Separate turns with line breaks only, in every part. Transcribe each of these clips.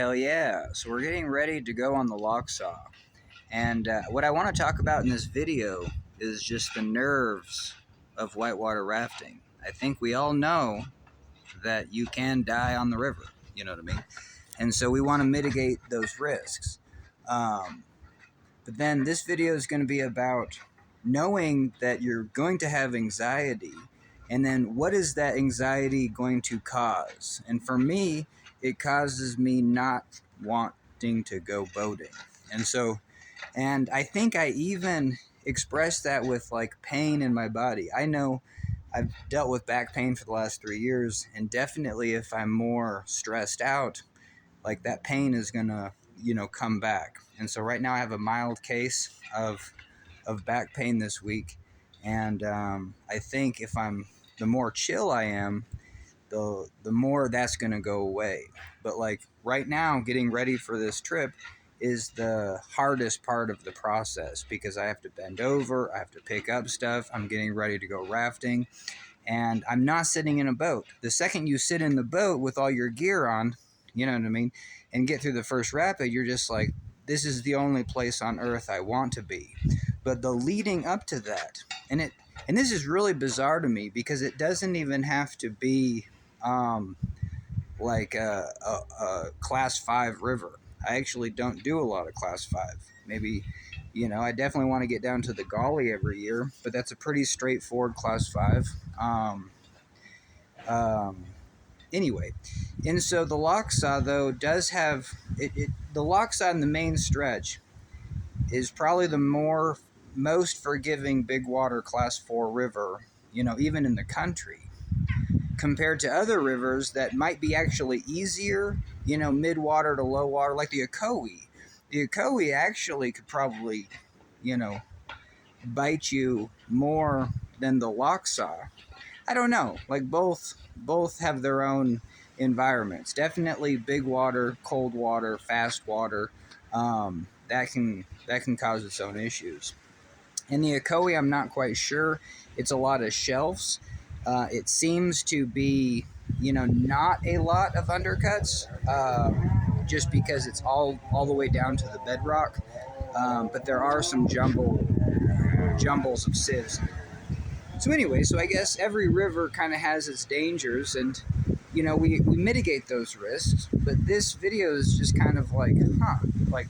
Hell yeah. So we're getting ready to go on the Lochsa. And what I want to talk about in this video is just the nerves of whitewater rafting. I think we all know that you can die on the river, you know what I mean? And so we want to mitigate those risks. But then this video is going to be about knowing that you're going to have anxiety, and then what is that anxiety going to cause? And for me, it causes me not wanting to go boating. And I think I even expressed that with like pain in my body. I know I've dealt with back pain for the last 3 years, and definitely if I'm more stressed out, like that pain is gonna, come back. And so right now I have a mild case of back pain this week, and I think the more chill I am, the more that's gonna go away. But like right now, getting ready for this trip is the hardest part of the process because I have to bend over, I have to pick up stuff, I'm getting ready to go rafting, and I'm not sitting in a boat. The second you sit in the boat with all your gear on, you know what I mean, and get through the first rapid, you're just like, this is the only place on earth I want to be. But the leading up to that, and this is really bizarre to me because it doesn't even have to be like a class 5 river. I actually don't do a lot of class 5. Maybe, I definitely want to get down to the Gully every year, but that's a pretty straightforward class 5. Anyway, and so the Lochsa, though, does have the Lochsa in the main stretch is probably the most forgiving big water class 4 river, even in the country, compared to other rivers that might be actually easier, mid-water to low water, like the Ocoee. The Ocoee actually could probably, bite you more than the Lochsa. I don't know. Like both have their own environments. Definitely big water, cold water, fast water. That can cause its own issues. In the Ocoee, I'm not quite sure. It's a lot of shelves. It seems to be, not a lot of undercuts, just because it's all the way down to the bedrock. But there are some jumbles of sieves. So anyway, so I guess every river kind of has its dangers, and we mitigate those risks. But this video is just kind of like, like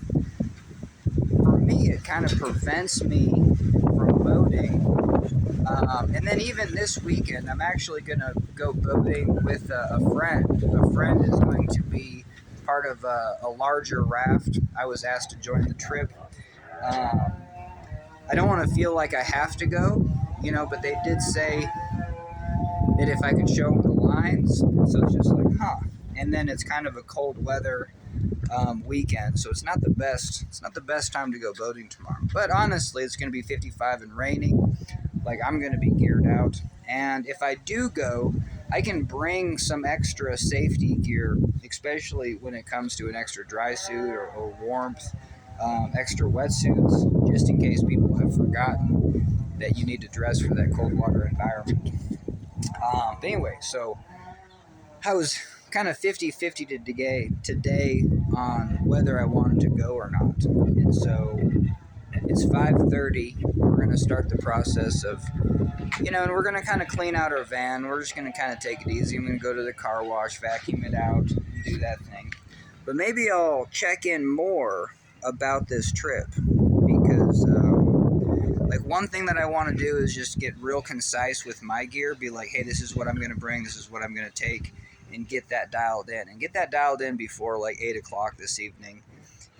for me, it kind of prevents me from boating. And then even this weekend, I'm actually going to go boating with a friend. A friend is going to be part of a larger raft. I was asked to join the trip. I don't want to feel like I have to go, but they did say that if I could show them the lines, so it's just like, And then it's kind of a cold weather weekend, so it's not the best. It's not the best time to go boating tomorrow. But honestly, it's going to be 55 and raining. Like, I'm going to be geared out, and if I do go, I can bring some extra safety gear, especially when it comes to an extra dry suit or warmth, extra wetsuits, just in case people have forgotten that you need to dress for that cold water environment. But anyway, so I was kind of 50-50 today on whether I wanted to go or not. And so it's 5:30. We're going to start the process of, and we're going to kind of clean out our van. We're just going to kind of take it easy. I'm going to go to the car wash, vacuum it out, and do that thing. But maybe I'll check in more about this trip because, like, one thing that I want to do is just get real concise with my gear. Be like, hey, this is what I'm going to bring. This is what I'm going to take. And get that dialed in. And get that dialed in before, like, 8 o'clock this evening.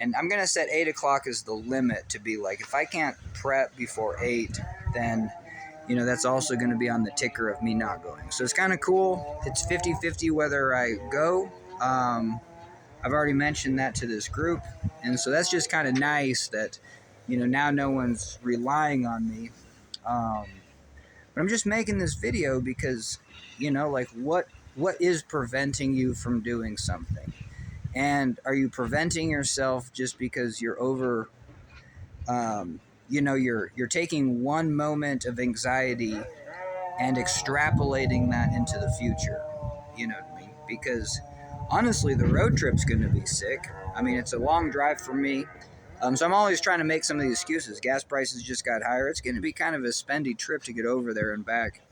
And I'm going to set 8 o'clock as the limit to be like, if I can't prep before 8, then, that's also going to be on the ticker of me not going. So it's kind of cool. It's 50-50 whether I go. I've already mentioned that to this group. And so that's just kind of nice that, now no one's relying on me. But I'm just making this video because, like, what is preventing you from doing something? And are you preventing yourself just because you're over, you're taking one moment of anxiety and extrapolating that into the future? You know what I mean? Because honestly, the road trip's going to be sick. I mean, it's a long drive for me. So I'm always trying to make some of the excuses. Gas prices just got higher. It's going to be kind of a spendy trip to get over there and back.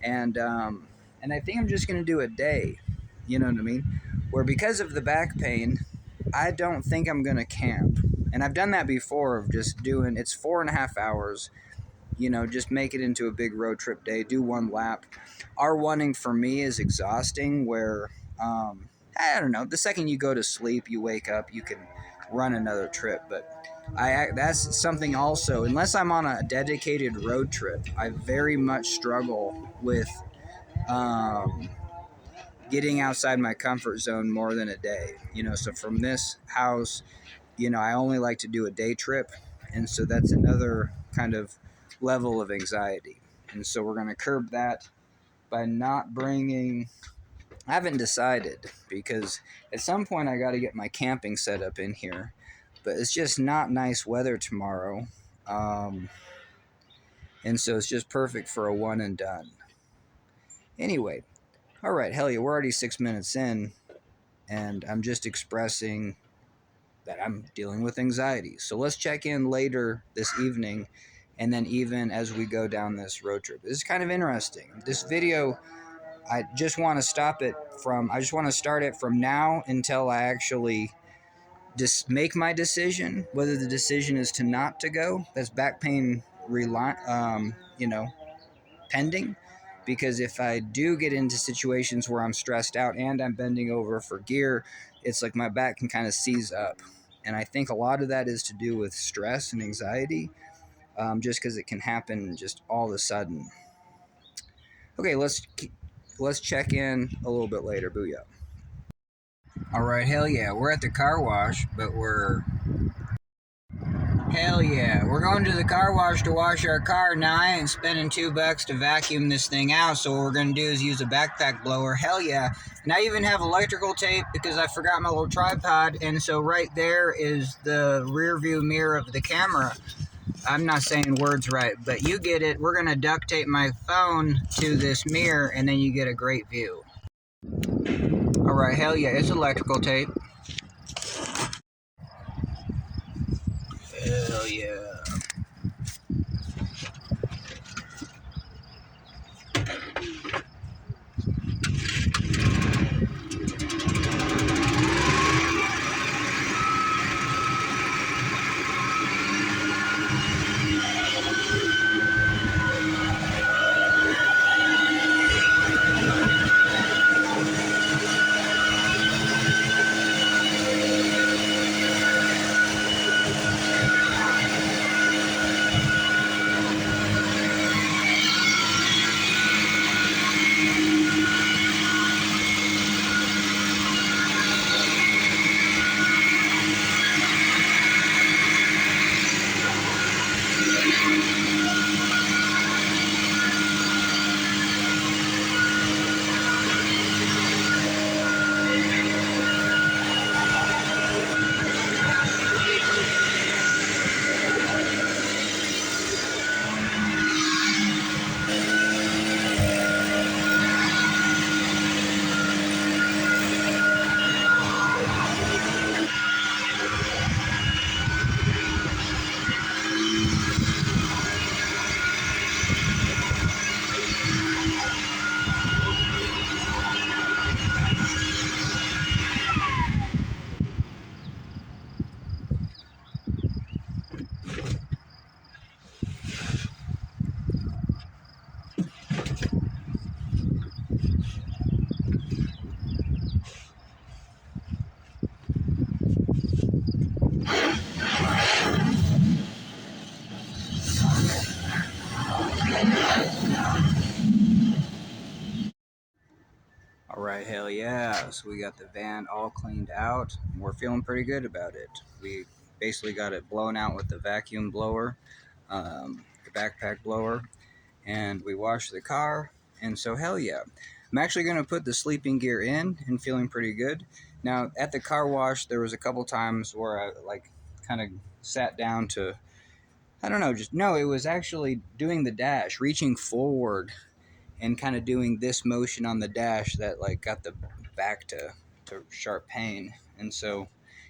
And I think I'm just going to do a day. You know what I mean? Where because of the back pain, I don't think I'm going to camp. And I've done that before of just doing, it's 4.5 hours, just make it into a big road trip day, do one lap. R1ing for me is exhausting where, I don't know, the second you go to sleep, you wake up, you can run another trip. But that's something also, unless I'm on a dedicated road trip, I very much struggle with um, getting outside my comfort zone more than a day. So from this house, I only like to do a day trip. And so that's another kind of level of anxiety. And so we're going to curb that by not bringing. I haven't decided because at some point I got to get my camping set up in here, but it's just not nice weather tomorrow. Um, and so it's just perfect for a one and done. Anyway, all right, hell yeah, we're already 6 minutes in, and I'm just expressing that I'm dealing with anxiety. So let's check in later this evening, and then even as we go down this road trip. This is kind of interesting. This video, I just want to I just want to start it from now until I actually just make my decision, whether the decision is to not to go. That's back pain, pending. Because if I do get into situations where I'm stressed out and I'm bending over for gear, it's like my back can kind of seize up. And I think a lot of that is to do with stress and anxiety, just because it can happen just all of a sudden. Okay, let's check in a little bit later. Booyah. All right, hell yeah, we're at the car wash, but hell yeah, we're going to the car wash to wash our car. Now I ain't spending $2 to vacuum this thing out, so what we're gonna do is use a backpack blower. Hell yeah. And I even have electrical tape because I forgot my little tripod, and so right there is the rear view mirror of the camera. I'm not saying words right, but you get it. We're gonna duct tape my phone to this mirror, and then you get a great view. All right, hell yeah, it's electrical tape. Hell yeah. All right, hell yeah. So we got the van all cleaned out. We're feeling pretty good about it. We basically got it blown out with the vacuum blower, the backpack blower, and we washed the car. And so, hell yeah. I'm actually going to put the sleeping gear in and feeling pretty good. Now, at the car wash, there was a couple times where I kind of sat down to, I don't know, it was actually doing the dash, reaching forward and kind of doing this motion on the dash that got the back to to sharp pain. And so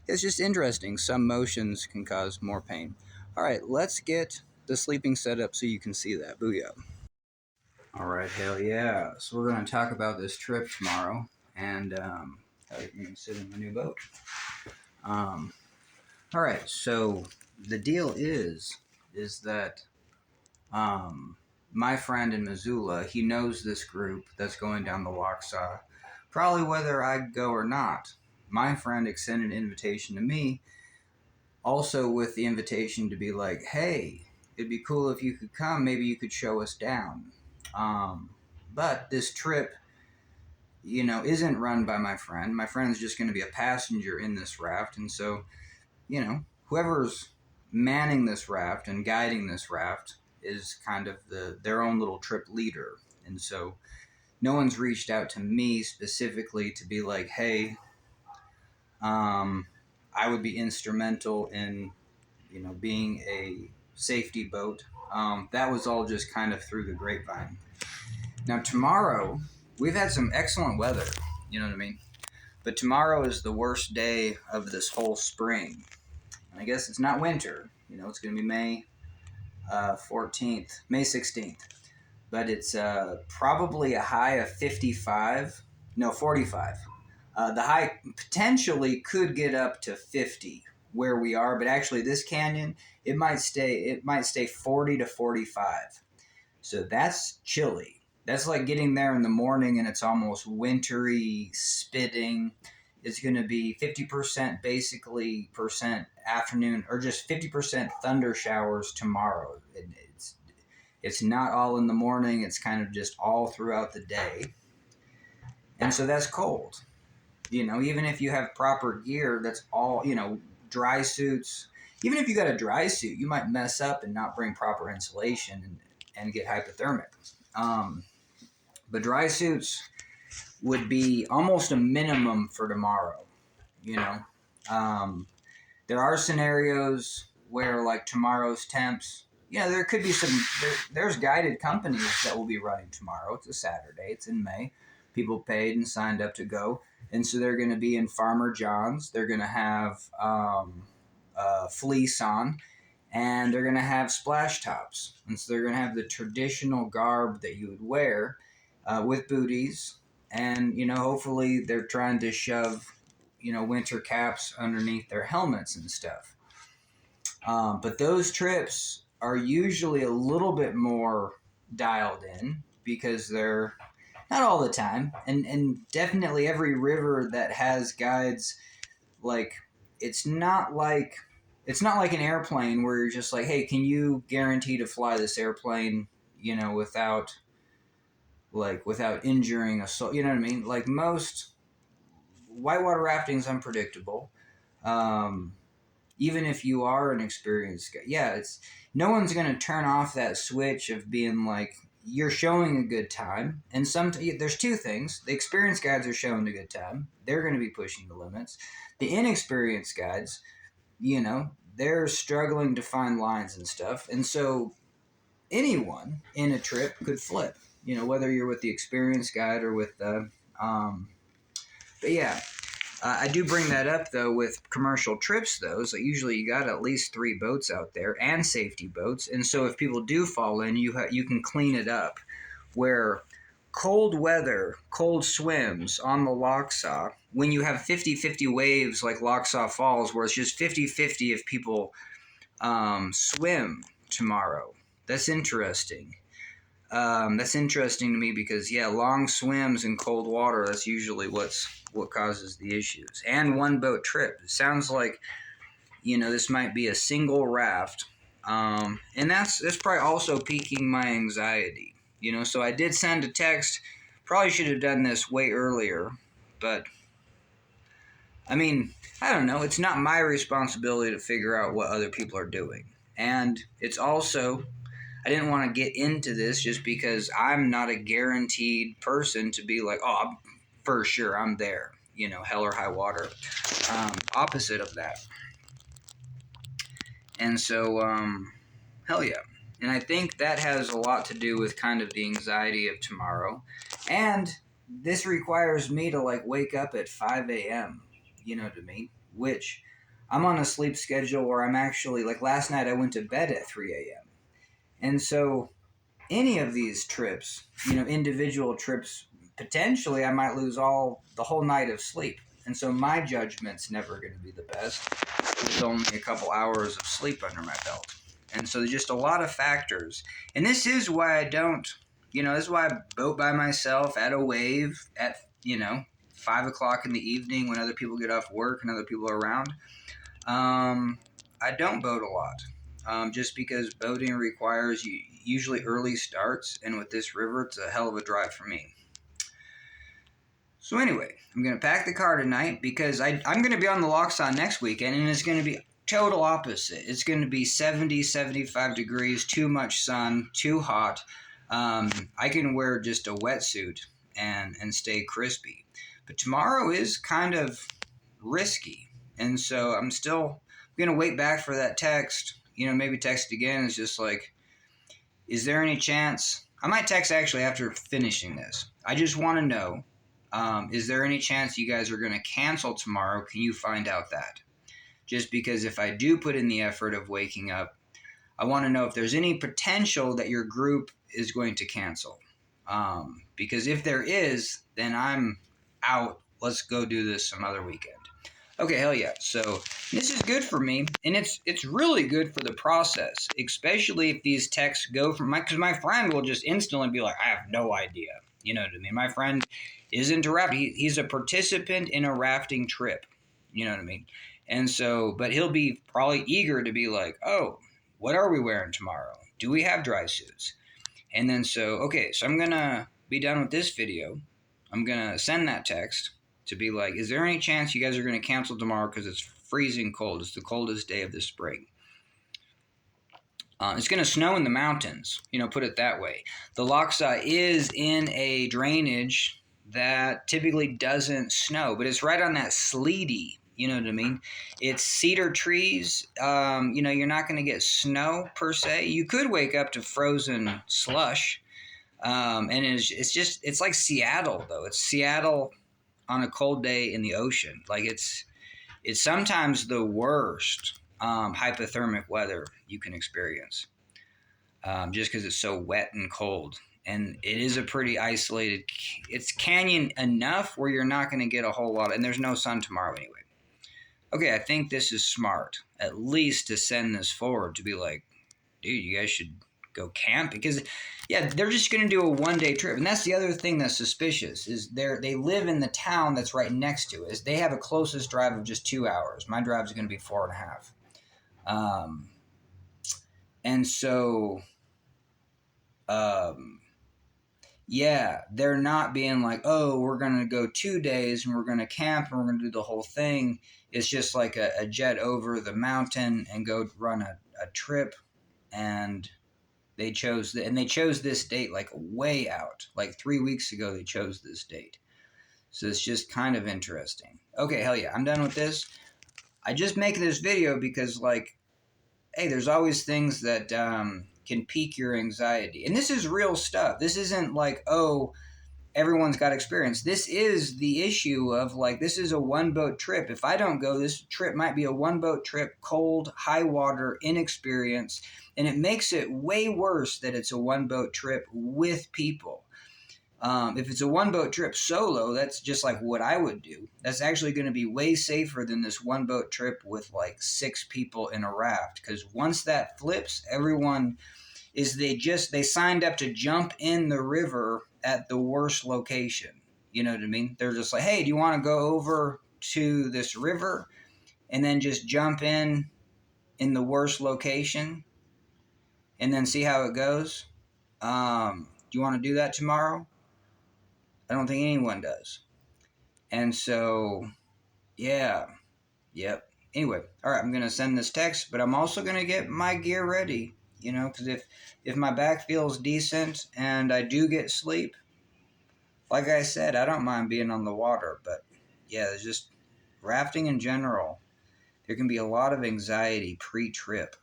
it's just interesting. Some motions can cause more pain. All right, let's get the sleeping set up so you can see that. Booyah. All right, hell yeah. So we're going to talk about this trip tomorrow, and how you can sit in the new boat. All right, so the deal is that my friend in Missoula, he knows this group that's going down the Lochsa, probably whether I go or not. My friend extended an invitation to me, also with the invitation to be like, hey, it'd be cool if you could come. Maybe you could show us down. But this trip, isn't run by my friend. My friend's just going to be a passenger in this raft. And so, whoever's manning this raft and guiding this raft is kind of their own little trip leader. And so no one's reached out to me specifically to be like, hey, I would be instrumental in, being a safety boat. That was all just kind of through the grapevine. Now tomorrow, we've had some excellent weather, you know what I mean? But tomorrow is the worst day of this whole spring. And I guess it's not winter, it's going to be May 16th. But it's probably a high of 45. No, 45. The high potentially could get up to 50 where we are, but actually this canyon, it might stay 40 to 45. So that's chilly. That's like getting there in the morning and it's almost wintry, spitting. It's going to be 50% basically percent afternoon, or just 50% thunder showers tomorrow. It's not all in the morning. It's kind of just all throughout the day. And so that's cold. Even if you have proper gear, that's all, dry suits. Even if you got a dry suit, you might mess up and not bring proper insulation and get hypothermic. But dry suits would be almost a minimum for tomorrow, There are scenarios where, like, tomorrow's temps, there could be there's guided companies that will be running tomorrow. It's a Saturday. It's in May. People paid and signed up to go. And so they're going to be in Farmer John's. They're going to have fleece on, and they're going to have splash tops. And so they're going to have the traditional garb that you would wear with booties. And, hopefully they're trying to shove, winter caps underneath their helmets and stuff. But those trips are usually a little bit more dialed in because they're not all the time, and definitely every river that has guides, like it's not like an airplane where you're just like, hey, can you guarantee to fly this airplane, without injuring a soul, you know what I mean? Like most whitewater rafting is unpredictable. Even if you are an experienced guy, no one's going to turn off that switch of being like, you're showing a good time. And there's two things. The experienced guides are showing a good time. They're going to be pushing the limits. The inexperienced guides, they're struggling to find lines and stuff. And so anyone in a trip could flip, whether you're with the experienced guide or with the, but yeah. I do bring that up, though, with commercial trips, though. So usually you got at least 3 boats out there and safety boats. And so if people do fall in, you can clean it up. Where cold weather, cold swims on the Lochsa, when you have 50-50 waves like Lochsa Falls, where it's just 50-50 if people swim tomorrow. That's interesting. That's interesting to me because, long swims in cold water, that's usually what causes the issues. And one boat trip. It sounds like, this might be a single raft. And that's probably also piquing my anxiety. So I did send a text. Probably should have done this way earlier. But, I mean, I don't know. It's not my responsibility to figure out what other people are doing. And it's also, I didn't want to get into this just because I'm not a guaranteed person to be like, oh, for sure, I'm there, hell or high water. Opposite of that. And so, hell yeah. And I think that has a lot to do with kind of the anxiety of tomorrow. And this requires me to like wake up at 5 a.m. You know what I mean? Which I'm on a sleep schedule where I'm actually like last night I went to bed at 3 a.m. And so any of these trips, individual trips, potentially I might lose the whole night of sleep. And so my judgment's never going to be the best with only a couple hours of sleep under my belt. And so there's just a lot of factors. And this is why I don't, this is why I boat by myself at a wave at, 5 o'clock in the evening when other people get off work and other people are around. I don't boat a lot, just because boating requires usually early starts, and with this river, it's a hell of a drive for me. So anyway, I'm going to pack the car tonight because I'm going to be on the Lochsa next weekend, and it's going to be total opposite. It's going to be 70, 75 degrees, too much sun, too hot. I can wear just a wetsuit and stay crispy. But tomorrow is kind of risky, and so I'm still going to wait back for that text. Maybe text again. It's just like, is there any chance? I might text actually after finishing this. I just want to know, is there any chance you guys are going to cancel tomorrow? Can you find out that? Just because if I do put in the effort of waking up, I want to know if there's any potential that your group is going to cancel. Because if there is, then I'm out. Let's go do this some other weekend. Okay, hell yeah. So this is good for me, and it's really good for the process, especially if these texts go from because my friend will just instantly be like, I have no idea. You know what I mean? My friend is into rafting. He's a participant in a rafting trip. You know what I mean? And so, but he'll be probably eager to be like, oh, what are we wearing tomorrow? Do we have dry suits? And then so I'm going to be done with this video. I'm going to send that text to be like, is there any chance you guys are going to cancel tomorrow because it's freezing cold? It's the coldest day of the spring. It's going to snow in the mountains, put it that way. The Lochsa is in a drainage that typically doesn't snow, but it's right on that sleety, you know what I mean? It's cedar trees. You're not going to get snow per se. You could wake up to frozen slush. And it's like Seattle, though. It's Seattle on a cold day in the ocean. Like it's sometimes the worst hypothermic weather you can experience, just because it's so wet and cold. And it is a pretty isolated, it's canyon enough where you're not going to get a whole lot, and there's no sun tomorrow anyway. Okay, I think this is smart, at least to send this forward to be like, dude, you guys should go camp, because they're just going to do a one-day trip. And that's the other thing that's suspicious, is they live in the town that's right next to it. They have a closest drive of just 2 hours. My drive is going to be 4.5. And so they're not being like, oh, we're going to go 2 days and we're going to camp and we're going to do the whole thing. It's just like a jet over the mountain and go run a trip. And they chose this date like way out. Like 3 weeks ago, they chose this date. So it's just kind of interesting. Okay, hell yeah, I'm done with this. I just make this video because, like, hey, there's always things that can pique your anxiety. And this is real stuff. This isn't like, oh, everyone's got experience. This is the issue of, like, this is a one-boat trip. If I don't go, this trip might be a one-boat trip, cold, high water, inexperienced, and it makes it way worse that it's a one-boat trip with people. If it's a one-boat trip solo, that's just like what I would do. That's actually going to be way safer than this one-boat trip with like 6 people in a raft. Because once that flips, everyone they signed up to jump in the river at the worst location. You know what I mean? They're just like, hey, do you want to go over to this river and then just jump in the worst location and then see how it goes? Do you want to do that tomorrow? I don't think anyone does. And so, yep. Anyway, all right, I'm going to send this text, but I'm also going to get my gear ready, because if my back feels decent and I do get sleep, like I said, I don't mind being on the water, but there's just rafting in general. There can be a lot of anxiety pre-trip.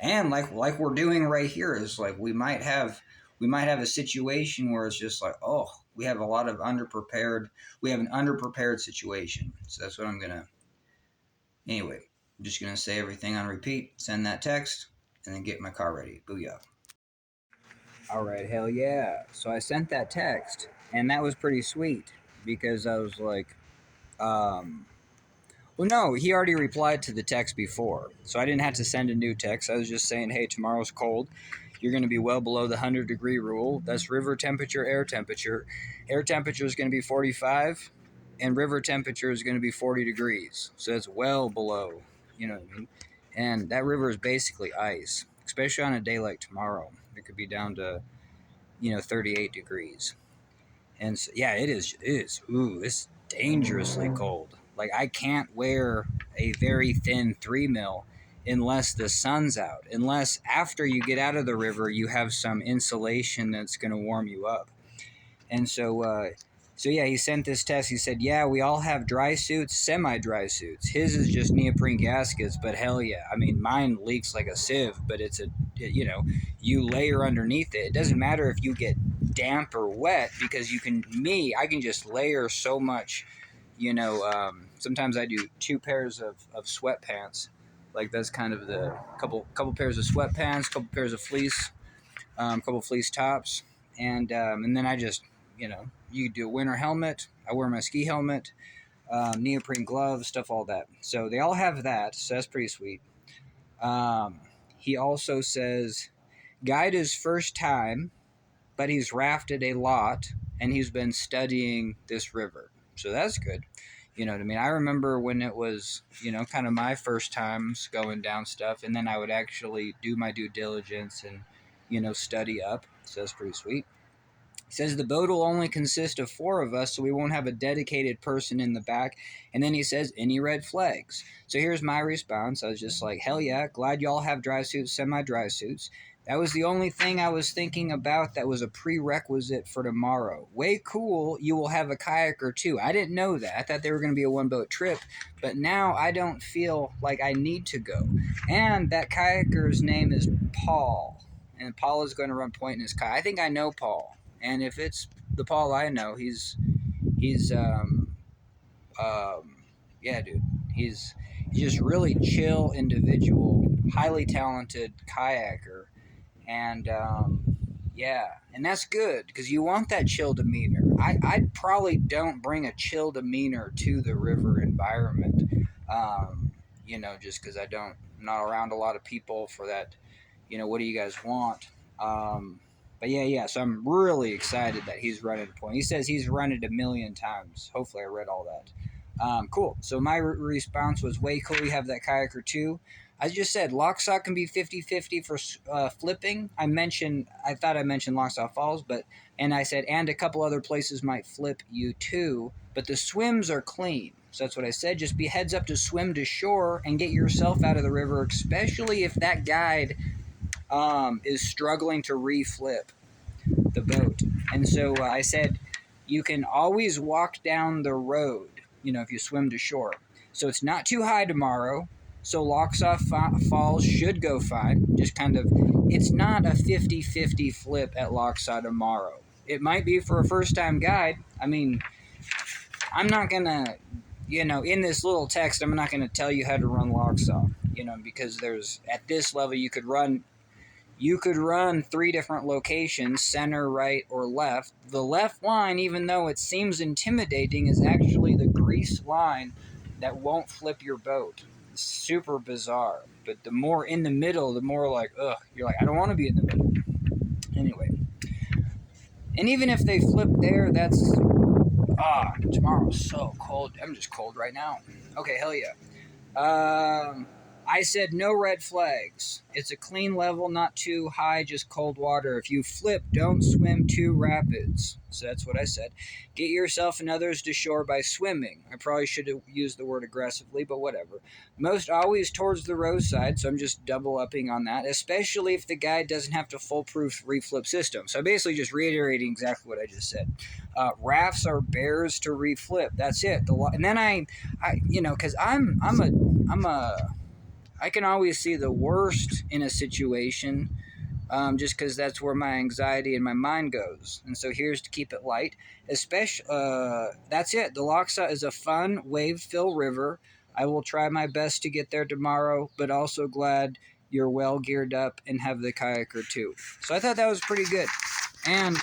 And like we're doing right here is like we might have a situation where it's just like, oh, we have a lot of underprepared. We have an underprepared situation. So that's what I'm gonna. Anyway, I'm just gonna say everything on repeat. Send that text, and then get my car ready. Booyah! All right, hell yeah! So I sent that text, and that was pretty sweet because I was like, well, no, he already replied to the text before, so I didn't have to send a new text. I was just saying, hey, tomorrow's cold. You're going to be well below the 100-degree rule. That's river temperature, air temperature. Air temperature is going to be 45, and river temperature is going to be 40 degrees. So that's well below, you know what I mean? And that river is basically ice, especially on a day like tomorrow. It could be down to, 38 degrees. And so, yeah, it is. It is. Ooh, it's dangerously cold. Like I can't wear a very thin 3 mil unless the sun's out. Unless after you get out of the river, you have some insulation that's going to warm you up. And so yeah, he sent this test. He said, yeah, we all have dry suits, semi-dry suits. His is just neoprene gaskets, but hell yeah. I mean, mine leaks like a sieve, but you layer underneath it. It doesn't matter if you get damp or wet because I can just layer so much, sometimes I do 2 pairs of sweatpants. Like that's kind of the couple pairs of sweatpants, couple pairs of fleece, couple fleece tops. And then I just, you do a winter helmet. I wear my ski helmet, neoprene gloves, stuff, all that. So they all have that. So that's pretty sweet. He also says, guide his first time, but he's rafted a lot and he's been studying this river. So that's good. You know what I mean? I remember when it was, kind of my first times going down stuff, and then I would actually do my due diligence and, study up. So that's pretty sweet. He says the boat will only consist of 4 of us, so we won't have a dedicated person in the back. And then he says, any red flags? So here's my response. I was just like, hell yeah, glad y'all have dry suits, semi-dry suits. That was the only thing I was thinking about that was a prerequisite for tomorrow. Way cool, you will have a kayaker too. I didn't know that. I thought they were going to be a one-boat trip, but now I don't feel like I need to go. And that kayaker's name is Paul, and Paul is going to run point in his kayak. I think I know Paul. And if it's the Paul I know, he's yeah, dude. He's just really chill individual, highly talented kayaker. And yeah, and that's good because you want that chill demeanor. I probably don't bring a chill demeanor to the river environment, just because I'm not around a lot of people for that. What do you guys want? But yeah, so I'm really excited that he's running a point. He says he's run it 1,000,000 times. Hopefully I read all that. Cool. So my response was way cool. You have that kayaker too. I just said Lochsa can be 50-50 for flipping. I thought I mentioned Lochsa Falls, and I said, and a couple other places might flip you too, but the swims are clean. So that's what I said. Just be heads up to swim to shore and get yourself out of the river, especially if that guide is struggling to reflip the boat. And so I said, you can always walk down the road, if you swim to shore. So it's not too high tomorrow. So Lochsa Falls should go fine. Just kind of, it's not a 50-50 flip at Lochsa tomorrow. It might be for a first-time guide. I mean, I'm not going to, in this little text, I'm not going to tell you how to run Lochsa, because at this level, you could run 3 different locations, center, right, or left. The left line, even though it seems intimidating, is actually the grease line that won't flip your boat. It's super bizarre. But the more in the middle, the more like, ugh, you're like, I don't want to be in the middle. Anyway. And even if they flip there, that's... tomorrow's so cold. I'm just cold right now. Okay, hell yeah. I said no red flags. It's a clean level, not too high, just cold water. If you flip, don't swim too rapids. So that's what I said. Get yourself and others to shore by swimming. I probably should have used the word aggressively, but whatever. Most always towards the roadside, so I'm just double upping on that, especially if the guide doesn't have to foolproof reflip system. So basically just reiterating exactly what I just said. Rafts are bears to reflip. That's it. And then I because I can always see the worst in a situation just because that's where my anxiety and my mind goes. And so here's to keep it light. Especially, that's it. The Lochsa is a fun wave-filled river. I will try my best to get there tomorrow, but also glad you're well geared up and have the kayaker too. So I thought that was pretty good. And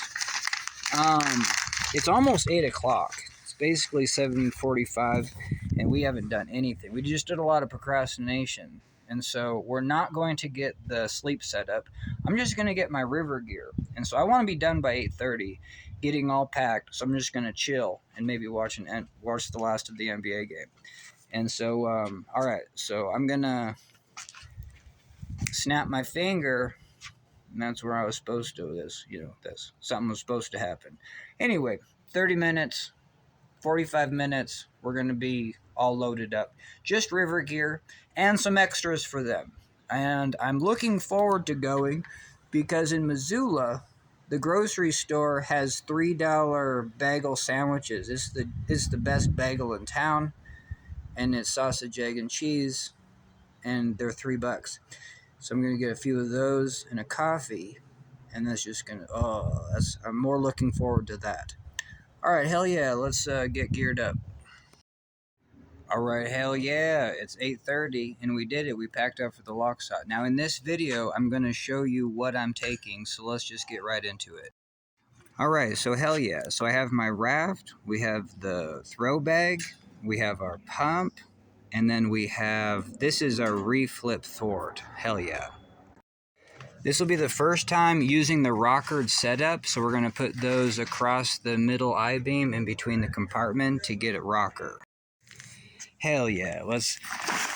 it's almost 8 o'clock. It's basically 7:45, and we haven't done anything. We just did a lot of procrastination. And so we're not going to get the sleep set up. I'm just going to get my river gear. And so I want to be done by 8:30, getting all packed. So I'm just going to chill and maybe watch the last of the NBA game. And so, all right. So I'm going to snap my finger, and that's where I was supposed to. Something was supposed to happen. Anyway, 30 minutes, 45 minutes, we're going to be all loaded up. Just river gear and some extras for them. And I'm looking forward to going because in Missoula, the grocery store has $3 bagel sandwiches. It's the best bagel in town, and it's sausage, egg, and cheese, and they're $3. So I'm going to get a few of those and a coffee, and that's just going to, I'm more looking forward to that. All right, hell yeah, let's get geared up. All right, hell yeah, it's 8:30, and we did it. We packed up for the Lochsa. Now, in this video, I'm going to show you what I'm taking, so let's just get right into it. All right, so hell yeah. So I have my raft, we have the throw bag, we have our pump, and then we have, this is our reflip thwart. Hell yeah. This will be the first time using the rockered setup, so we're going to put those across the middle I-beam in between the compartment to get it rocker. Hell yeah, let's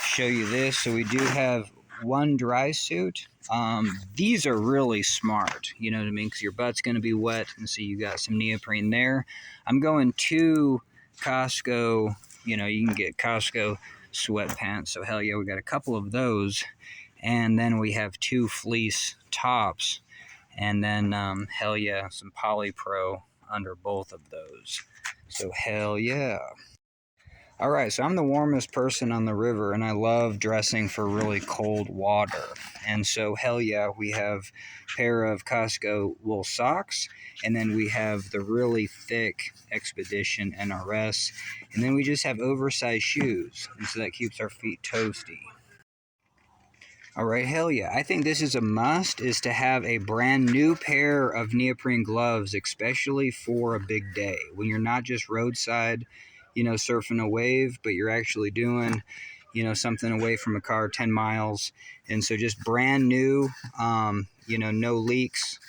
show you this. So we do have one dry suit. These are really smart, you know what I mean, because your butt's going to be wet, and so you got some neoprene there. I'm going to Costco, you can get Costco sweatpants, so hell yeah, we got a couple of those. And then we have 2 fleece tops, and then hell yeah, some polypro under both of those. So hell yeah. All right, so I'm the warmest person on the river, and I love dressing for really cold water. And so hell yeah, we have a pair of Costco wool socks, and then we have the really thick Expedition NRS, and then we just have oversized shoes, and so that keeps our feet toasty. All right, hell yeah. I think this is a must, is to have a brand new pair of neoprene gloves, especially for a big day, when you're not just roadside, surfing a wave, but you're actually doing, something away from a car 10 miles. And so just brand new, no leaks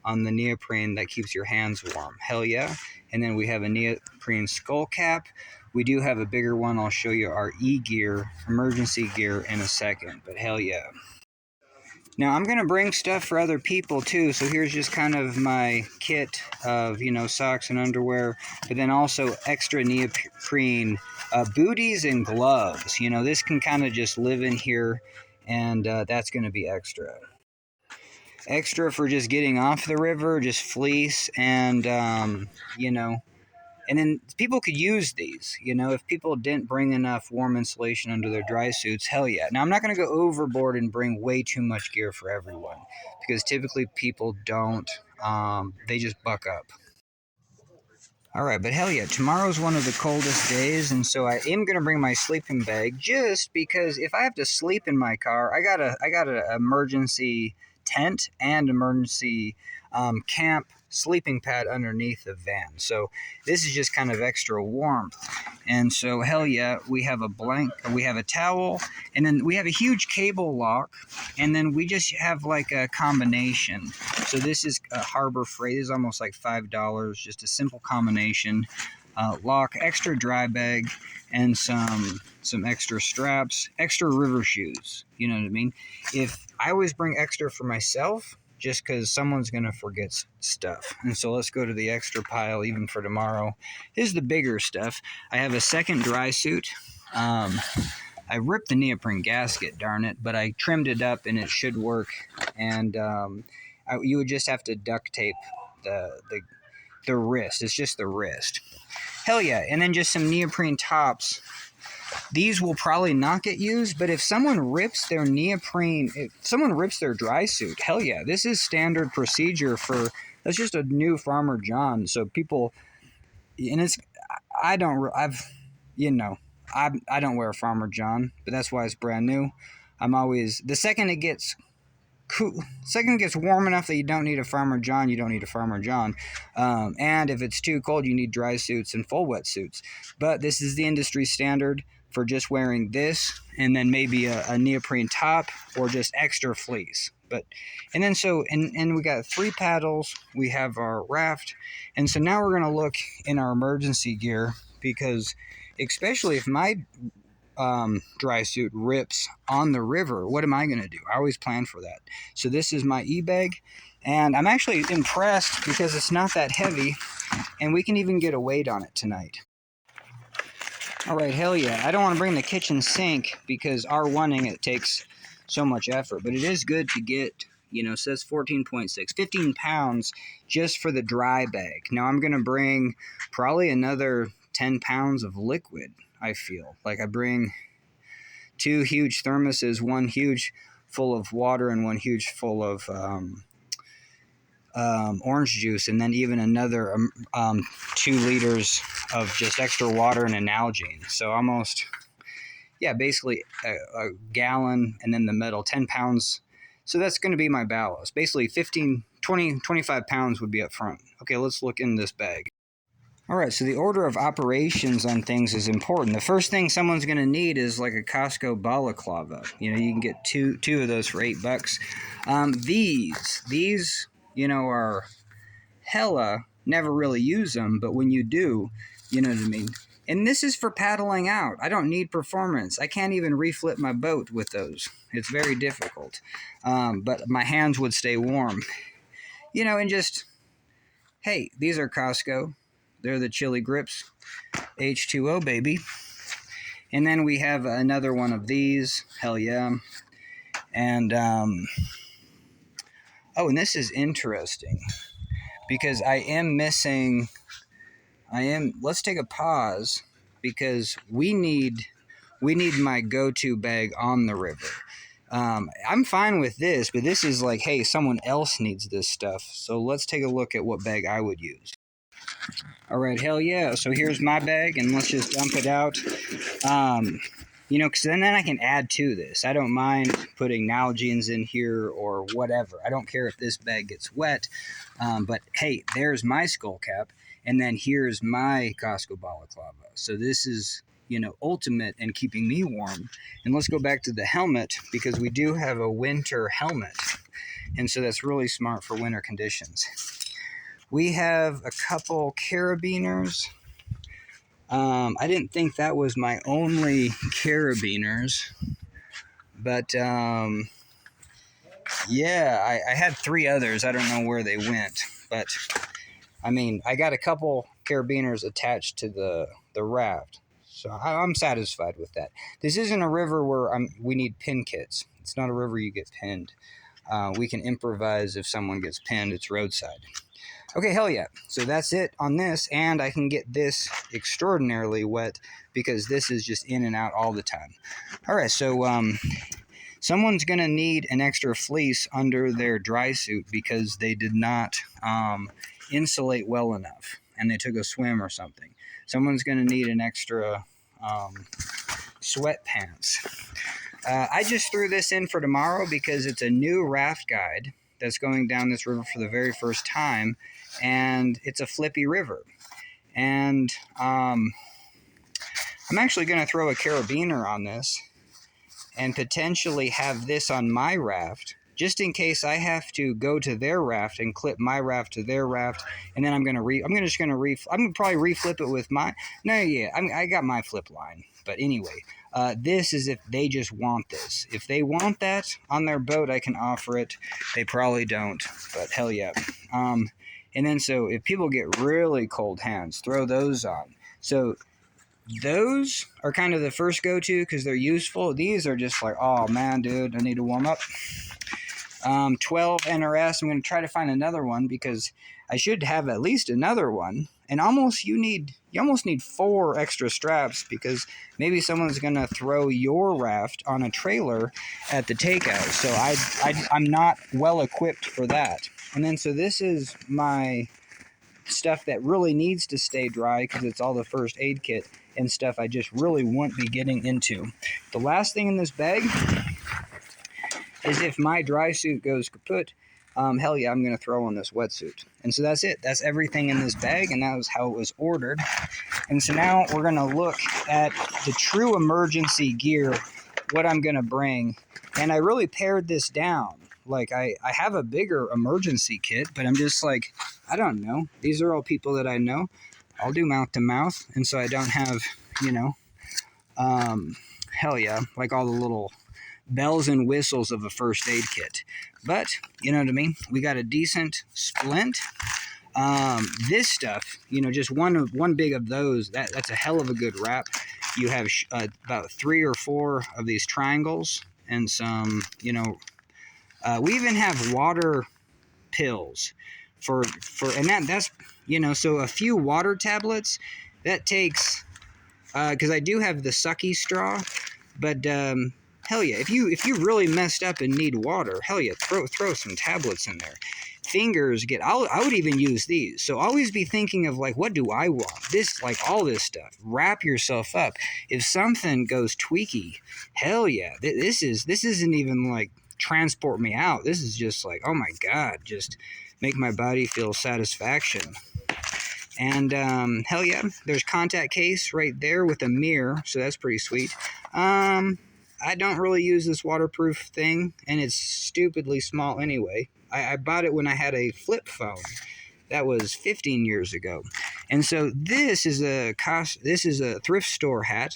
on the neoprene that keeps your hands warm. Hell yeah. And then we have a neoprene skull cap. We do have a bigger one. I'll show you our e-gear, emergency gear, in a second, but hell yeah. Now, I'm going to bring stuff for other people, too, so here's just kind of my kit of, socks and underwear, but then also extra neoprene booties and gloves. This can kind of just live in here, and that's going to be extra. Extra for just getting off the river, just fleece, and, and then people could use these, if people didn't bring enough warm insulation under their dry suits, hell yeah. Now, I'm not going to go overboard and bring way too much gear for everyone, because typically people don't, they just buck up. All right, but hell yeah, tomorrow's one of the coldest days, and so I am going to bring my sleeping bag, just because if I have to sleep in my car, I got an emergency tent and emergency camp sleeping pad underneath the van. So this is just kind of extra warmth. And so hell yeah, we have a towel, and then we have a huge cable lock, and then we just have like a combination. So this is a Harbor Freight. This is almost like $5, just a simple combination. Lock, extra dry bag, and some extra straps, extra river shoes. You know what I mean? If I always bring extra for myself, just because someone's going to forget stuff. And so let's go to the extra pile, even for tomorrow. Here's the bigger stuff. I have a second dry suit. I ripped the neoprene gasket, darn it, but I trimmed it up and it should work. And you would just have to duct tape the wrist. It's just the wrist. Hell yeah. And then just some neoprene tops these will probably not get used, but if someone rips their neoprene, if someone rips their dry suit, hell yeah, this is standard procedure for, that's just a new Farmer John. So people, and it's, I don't, I've, you know, I don't wear a Farmer John, but that's why it's brand new. I'm always, the second it gets cool, second it gets warm enough that you don't need a Farmer John, you don't need a Farmer John. And if it's too cold, you need dry suits and full wetsuits. But this is the industry standard for just wearing this, and then maybe a neoprene top or just extra fleece. But, and then so, and we got 3 paddles, we have our raft, and so now we're going to look in our emergency gear, because especially if my dry suit rips on the river, what am I going to do? I always plan for that. So this is my e-bag, and I'm actually impressed because it's not that heavy, and we can even get a weight on it tonight. All right, hell yeah. I don't want to bring the kitchen sink because R1ing it takes so much effort, but it is good to get, you know, it says 14.6, 15 pounds just for the dry bag. Now I'm going to bring probably another 10 pounds of liquid, I feel. Like I bring 2 huge thermoses, one huge full of water and one huge full of orange juice, and then even another 2 liters of just extra water and an Nalgene. So almost, yeah, basically a gallon, and then the metal, 10 pounds. So that's going to be my ballast. Basically 15, 20, 25 pounds would be up front. Okay, let's look in this bag. All right, so the order of operations on things is important. The first thing someone's going to need is like a Costco balaclava. You know, you can get two of those for $8. These, you know, are hella, never really use them, but when you do, you know what I mean? And this is for paddling out. I don't need performance. I can't even reflip my boat with those. It's very difficult. But my hands would stay warm. You know, and just, hey, these are Costco. They're the chili grips. H2O, baby. And then we have another one of these. Hell yeah. And, oh, and this is interesting because I am missing, let's take a pause because we need my go-to bag on the river. I'm fine with this, but this is like, hey, someone else needs this stuff. So let's take a look at what bag I would use. All right, hell yeah. So here's my bag, and let's just dump it out. You know, because then I can add to this. I don't mind putting Nalgene's in here or whatever. I don't care if this bag gets wet. But hey, there's my skull cap, and then here's my Costco balaclava. So this is, you know, ultimate in keeping me warm. And let's go back to the helmet, because we do have a winter helmet. And so that's really smart for winter conditions. We have a couple carabiners. I didn't think that was my only carabiners, but yeah, I had 3 others. I don't know where they went, but I mean, I got a couple carabiners attached to the raft, so I'm satisfied with that. This isn't a river where we need pin kits. It's not a river you get pinned. We can improvise if someone gets pinned. It's roadside. Okay, hell yeah. So that's it on this, and I can get this extraordinarily wet because this is just in and out all the time. All right, so someone's going to need an extra fleece under their dry suit because they did not insulate well enough, and they took a swim or something. Someone's going to need an extra sweatpants. I just threw this in for tomorrow because it's a new raft guide that's going down this river for the very first time, and it's a flippy river. And I'm actually going to throw a carabiner on this and potentially have this on my raft, just in case I have to go to their raft and clip my raft to their raft, and then I'm gonna probably reflip it with my. No, yeah, I got my flip line, but anyway, this is if they just want this. If they want that on their boat, I can offer it. They probably don't, but hell yeah. And then so if people get really cold hands, throw those on. So those are kind of the first go-to because they're useful. These are just like, oh man, dude, I need to warm up. 12 NRS. I'm going to try to find another one because I should have at least another one. and you almost need 4 extra straps, because maybe someone's gonna throw your raft on a trailer at the takeout. So I'm not well equipped for that. And then so this is my stuff that really needs to stay dry, because it's all the first aid kit and stuff I just really won't be getting into. The last thing in this bag is if my dry suit goes kaput, hell yeah, I'm going to throw on this wetsuit. And so that's it. That's everything in this bag, and that was how it was ordered. And so now we're going to look at the true emergency gear, what I'm going to bring. And I really pared this down. Like, I have a bigger emergency kit, but I'm just like, I don't know. These are all people that I know. I'll do mouth to mouth, and so I don't have, hell yeah, like all the little bells and whistles of a first aid kit. But, you know what I mean? We got a decent splint. This stuff, just one big of those, that's a hell of a good wrap. You have about 3 or 4 of these triangles, and some, we even have water pills and that's, so a few water tablets. That takes, because I do have the sucky straw, but hell yeah, if you really messed up and need water, hell yeah, throw some tablets in there. Fingers I would even use these. So always be thinking of, like, what do I want? This, like, all this stuff. Wrap yourself up. If something goes tweaky, hell yeah, this isn't even like transport me out. This is just like, oh my God, just make my body feel satisfaction. And hell yeah, there's contact case right there with a mirror, so that's pretty sweet. I don't really use this waterproof thing, and it's stupidly small anyway. I bought it when I had a flip phone. That was 15 years ago. And so this is a thrift store hat.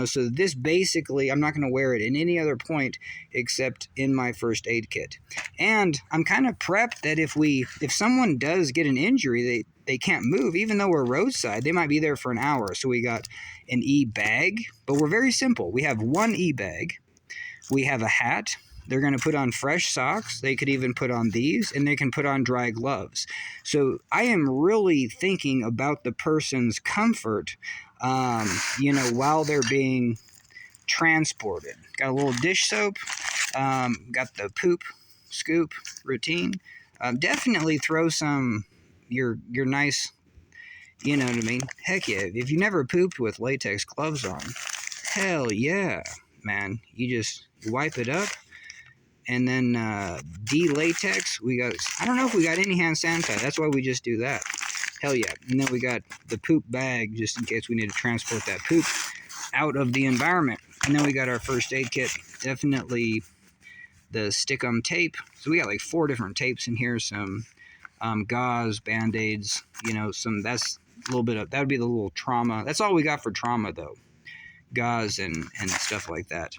So this basically, I'm not going to wear it in any other point except in my first aid kit. And I'm kind of prepped that if someone does get an injury, they can't move, even though we're roadside, they might be there for an hour. So we got an e-bag, but we're very simple. We have one e-bag. We have a hat. They're going to put on fresh socks. They could even put on these, and they can put on dry gloves. So I am really thinking about the person's comfort, while they're being transported. Got a little dish soap. Got the poop scoop routine. Definitely throw some your nice, you know what I mean? Heck yeah, if you never pooped with latex gloves on, hell yeah, man. You wipe it up. And then de-latex, I don't know if we got any hand sanitizer. That's why we just do that. Hell yeah. And then we got the poop bag, just in case we need to transport that poop out of the environment. And then we got our first aid kit. Definitely the stick-'em tape. So we got like 4 different tapes in here. Some gauze, Band-Aids, that's a little bit of, that would be the little trauma. That's all we got for trauma, though. Gauze and stuff like that.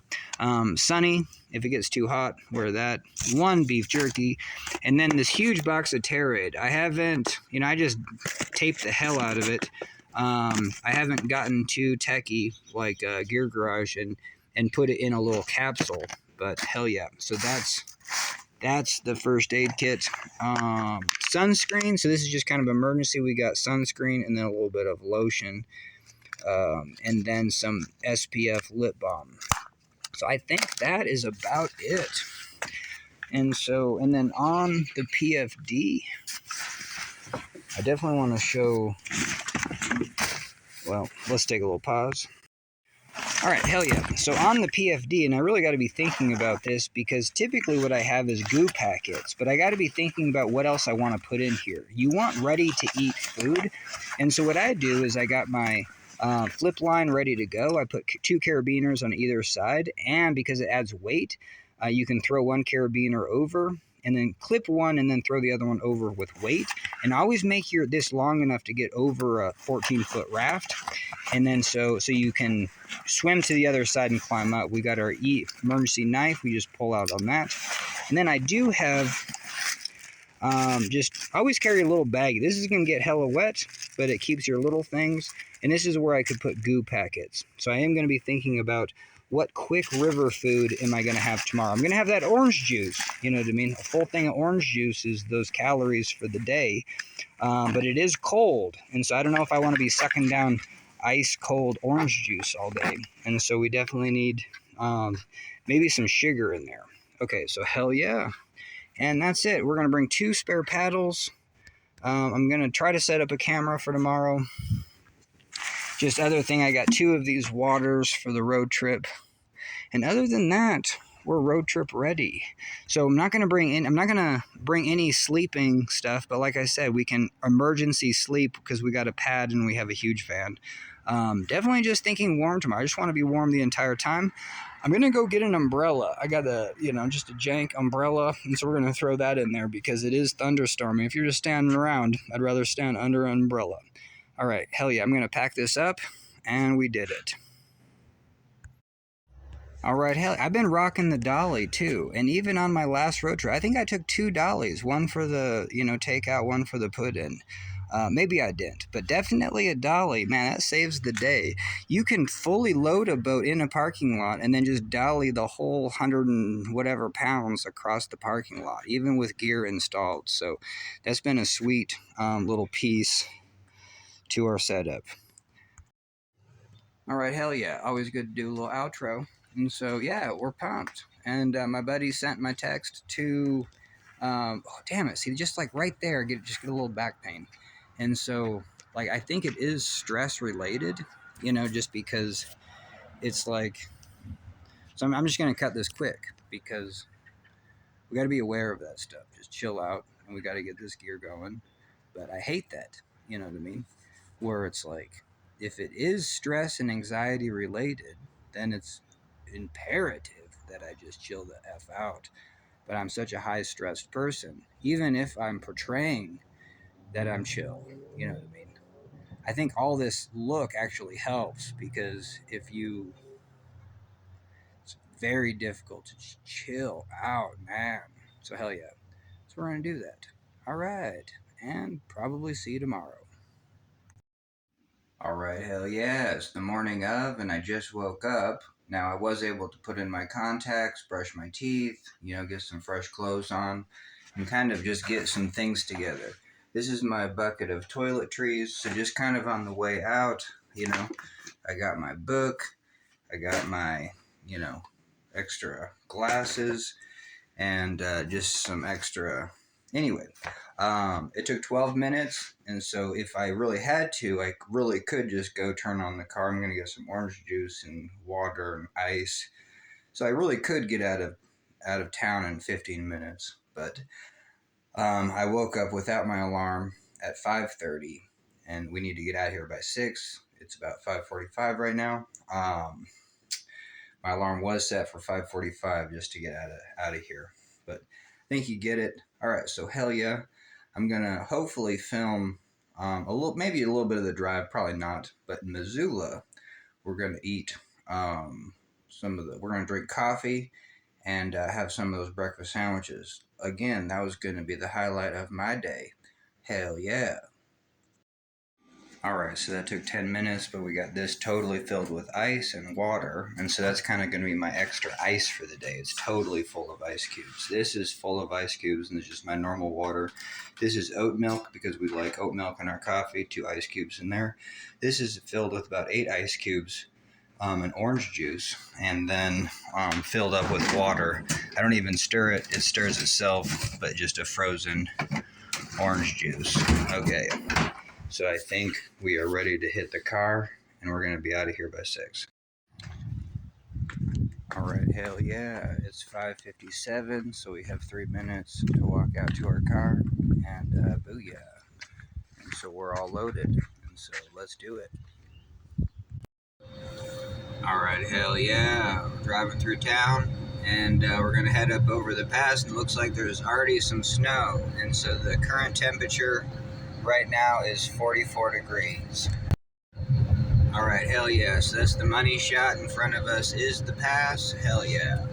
Sunny, if it gets too hot, wear that. 1 beef jerky, and then this huge box of Terrid. I haven't, I just taped the hell out of it. I haven't gotten too techie like Gear Garage and put it in a little capsule, but hell yeah. So that's the first aid kit. Sunscreen, so this is just kind of emergency. We got sunscreen and then a little bit of lotion. And then some SPF lip balm. So I think that is about it. And then on the PFD, I definitely want to show, well, let's take a little pause. All right, hell yeah. So on the PFD, and I really got to be thinking about this, because typically what I have is goo packets, but I got to be thinking about what else I want to put in here. You want ready-to-eat food, and so what I do is I got my flip line ready to go. I put 2 carabiners on either side, and because it adds weight, you can throw 1 carabiner over, and then clip one, and then throw the other one over with weight. And always make this long enough to get over a 14-foot raft, and then so you can swim to the other side and climb up. We got our emergency knife. We just pull out on that, and then I do have just always carry a little baggie. This is gonna get hella wet, but it keeps your little things. And this is where I could put goo packets. So I am going to be thinking about what quick river food am I going to have tomorrow. I'm going to have that orange juice. You know what I mean? A full thing of orange juice is those calories for the day. but it is cold, and so I don't know if I want to be sucking down ice cold orange juice all day, and so we definitely need maybe some sugar in there. Okay, so hell yeah. And that's it. We're going to bring 2 spare paddles. I'm going to try to set up a camera for tomorrow. Just other thing, I got 2 of these waters for the road trip. And other than that, we're road trip ready. So I'm not going to bring any sleeping stuff, but like I said, we can emergency sleep because we got a pad and we have a huge fan. Definitely just thinking warm tomorrow. I just want to be warm the entire time. I'm going to go get an umbrella. I got just a jank umbrella, and so we're going to throw that in there because it is thunderstorming. If you're just standing around, I'd rather stand under an umbrella. All right, hell yeah, I'm going to pack this up, and we did it. All right, hell, I've been rocking the dolly too, and even on my last road trip, I think I took 2 dollies, one for the takeout, one for the put in. Maybe I didn't, but definitely a dolly, man, that saves the day. You can fully load a boat in a parking lot and then just dolly the whole 100 and whatever pounds across the parking lot, even with gear installed. So that's been a sweet little piece to our setup. All right, hell yeah, always good to do a little outro. And so yeah, we're pumped. And my buddy sent my text to, oh damn it, see, just like right there, get a little back pain. And so, like, I think it is stress related, just because it's like, so I'm just going to cut this quick because we got to be aware of that stuff. Just chill out and we got to get this gear going. But I hate that, you know what I mean? Where it's like, if it is stress and anxiety related, then it's imperative that I just chill the F out. But I'm such a high stressed person, even if I'm portraying that I'm chill, you know what I mean? I think all this look actually helps because it's very difficult to just chill out, man. So hell yeah. So we're gonna do that. All right, and probably see you tomorrow. All right, hell yeah. It's the morning of, and I just woke up. Now, I was able to put in my contacts, brush my teeth, get some fresh clothes on, and kind of just get some things together. This is my bucket of toiletries, so just kind of on the way out, I got my book, I got my, extra glasses, and just some extra. Anyway, it took 12 minutes, and so if I really had to, I really could just go turn on the car. I'm going to get some orange juice and water and ice. So I really could get out of town in 15 minutes, but I woke up without my alarm at 5:30, and we need to get out of here by 6. It's about 5:45 right now. My alarm was set for 5:45 just to get out of here, but I think you get it. All right, so hell yeah, I'm gonna hopefully film maybe a little bit of the drive, probably not, but in Missoula, we're gonna eat we're gonna drink coffee and have some of those breakfast sandwiches. Again, that was gonna be the highlight of my day. Hell yeah. All right, so that took 10 minutes, but we got this totally filled with ice and water. And so that's kind of going to be my extra ice for the day. It's totally full of ice cubes. This is full of ice cubes, and it's just my normal water. This is oat milk because we like oat milk in our coffee, 2 ice cubes in there. This is filled with about 8 ice cubes and orange juice, and then filled up with water. I don't even stir it. It stirs itself, but just a frozen orange juice. Okay. So I think we are ready to hit the car, and we're going to be out of here by 6. All right, hell yeah. It's 5:57, so we have 3 minutes to walk out to our car, and booyah. And so we're all loaded, and so let's do it. All right, hell yeah. We're driving through town, and we're going to head up over the pass, and it looks like there's already some snow, and so the current temperature right now is 44 degrees. All right, hell yeah. So that's the money shot. In front of us is the pass. Hell yeah.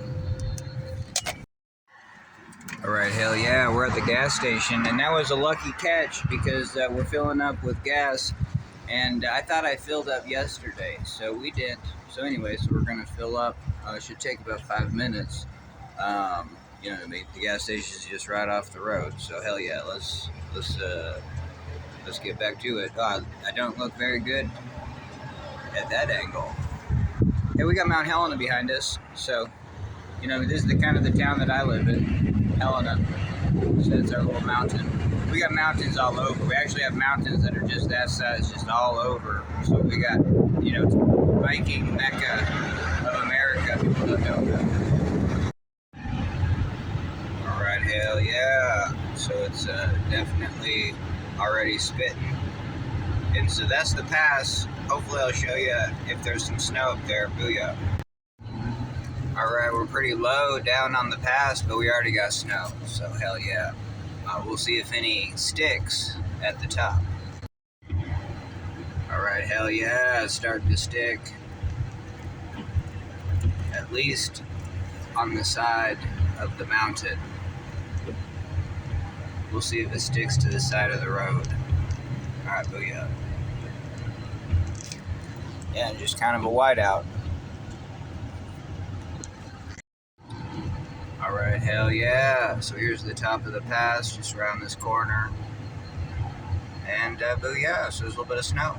All right, hell yeah. We're at the gas station, and that was a lucky catch because we're filling up with gas, and I thought I filled up yesterday, so we didn't. So anyway, so we're going to fill up. It should take about 5 minutes. You know what I mean? The gas station is just right off the road, so hell yeah. Let's let's get back to it. I don't look very good at that angle. Hey, we got Mount Helena behind us, so this is the kind of the town that I live in, Helena. So it's our little mountain. We got mountains all over. We actually have mountains that are just that size, just all over. So we got, it's biking mecca of America. People don't know that. All right, hell yeah. So it's definitely already spitting. And so that's the pass. Hopefully I'll show you if there's some snow up there. Booyah. All right, we're pretty low down on the pass, but we already got snow, so hell yeah. We'll see if any sticks at the top. All right, hell yeah, it's starting to stick. At least on the side of the mountain. We'll see if it sticks to the side of the road. All right, booyah. Yeah, just kind of a whiteout. All right, hell yeah. So here's the top of the pass, just around this corner. And booyah, so there's a little bit of snow.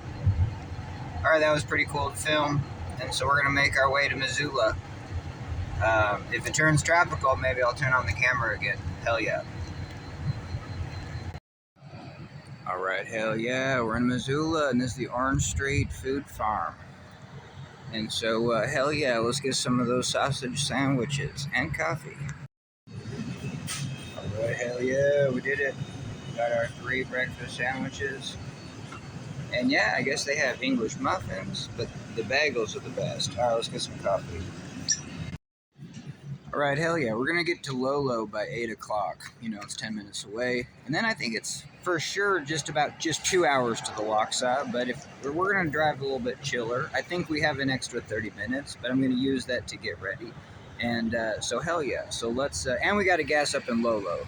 All right, that was pretty cool to film. And so we're gonna make our way to Missoula. If it turns tropical, maybe I'll turn on the camera again. Hell yeah. All right, hell yeah, we're in Missoula, and this is the Orange Street Food Farm. And so, hell yeah, let's get some of those sausage sandwiches and coffee. All right, hell yeah, we did it. Got our 3 breakfast sandwiches. And yeah, I guess they have English muffins, but the bagels are the best. All right, let's get some coffee. All right, hell yeah, we're gonna get to Lolo by 8 o'clock. It's 10 minutes away. And then I think it's for sure just 2 hours to the Lochsa, but if we're gonna drive a little bit chiller, I think we have an extra 30 minutes, but I'm gonna use that to get ready. And so hell yeah, so let's, and we gotta gas up in Lolo.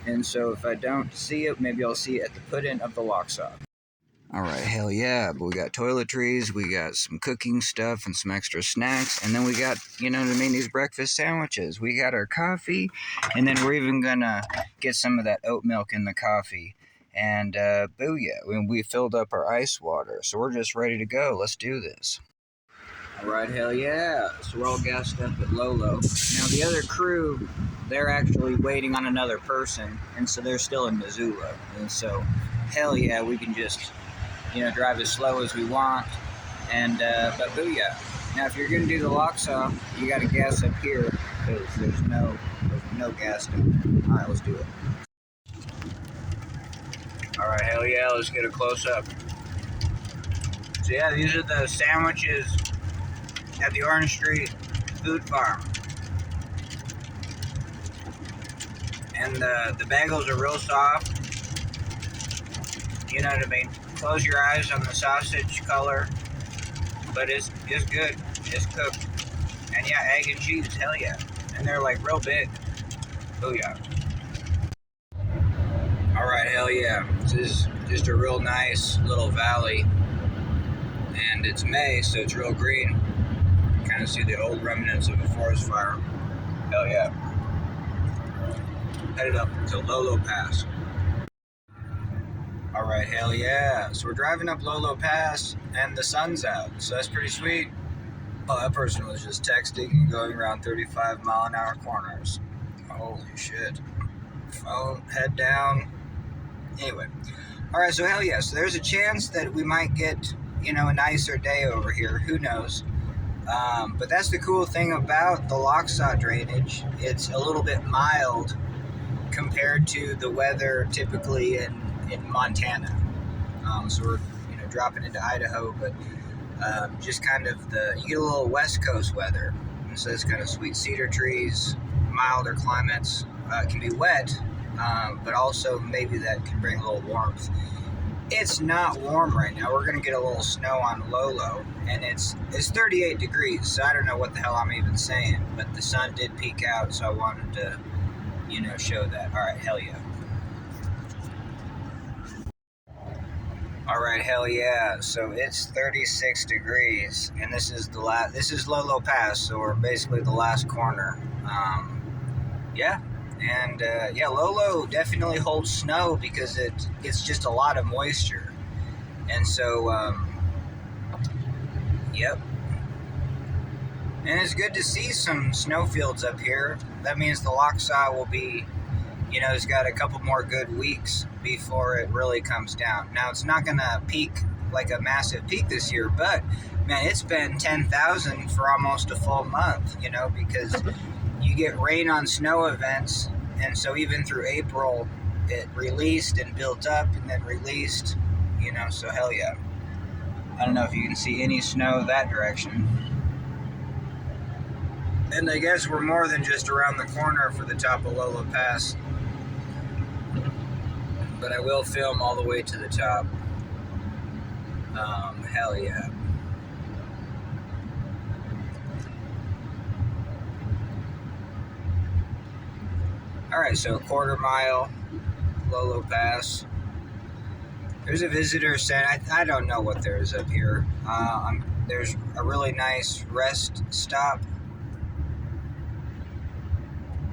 And so if I don't see it, maybe I'll see it at the put-in of the Lochsa. All right, hell yeah, but we got toiletries, we got some cooking stuff and some extra snacks, and then we got, these breakfast sandwiches. We got our coffee, and then we're even gonna get some of that oat milk in the coffee. And booyah, we filled up our ice water, so we're just ready to go. Let's do this. All right, hell yeah. So we're all gassed up at Lolo. Now the other crew, they're actually waiting on another person, and so they're still in Missoula. And so, hell yeah, we can just, drive as slow as we want. And, but booyah. Now if you're gonna do the Lochsa, you gotta gas up here, because there's no gas down there. All right, let's do it. All right, hell yeah, let's get a close-up. So yeah, these are the sandwiches at the Orange Street Food Farm. And the bagels are real soft. You know what I mean? Close your eyes on the sausage color, but it's good. It's cooked. And yeah, egg and cheese, hell yeah. And they're like real big. Booyah. All right, hell yeah. This is just a real nice little valley. And it's May, so it's real green. You kind of see the old remnants of a forest fire. Hell yeah. Headed up to Lolo Pass. All right, hell yeah. So we're driving up Lolo Pass, and the sun's out, so that's pretty sweet. Oh, that person was just texting and going around 35-mile-an-hour corners. Holy shit. Phone, head down. Anyway. All right, so hell yeah. So there's a chance that we might get, a nicer day over here. Who knows? But that's the cool thing about the Lochsa drainage. It's a little bit mild compared to the weather typically in Montana. So we're dropping into Idaho, but just kind of you get a little West Coast weather, and so it's kind of sweet. Cedar trees, milder climates. It can be wet, but also maybe that can bring a little warmth. It's not warm right now. We're gonna get a little snow on Lolo, and it's 38 degrees. So I don't know what the hell I'm even saying, but the sun did peek out, so I wanted to show that. All right, hell yeah. All right, hell yeah. So it's 36 degrees, and this is Lolo Pass, so we're basically the last corner. Yeah, And yeah, Lolo definitely holds snow because it's just a lot of moisture. And so, yep. And it's good to see some snowfields up here. That means the Lochsa will be, it's got a couple more good weeks before it really comes down. Now, it's not going to peak like a massive peak this year, but man, it's been 10,000 for almost a full month, because you get rain on snow events. And so even through April, it released and built up and then released, so hell yeah. I don't know if you can see any snow that direction. And I guess we're more than just around the corner for the top of Lolo Pass. But I will film all the way to the top. Hell yeah. Alright, so a quarter mile, Lolo Pass. There's a visitor center. I don't know what there is up here. There's a really nice rest stop.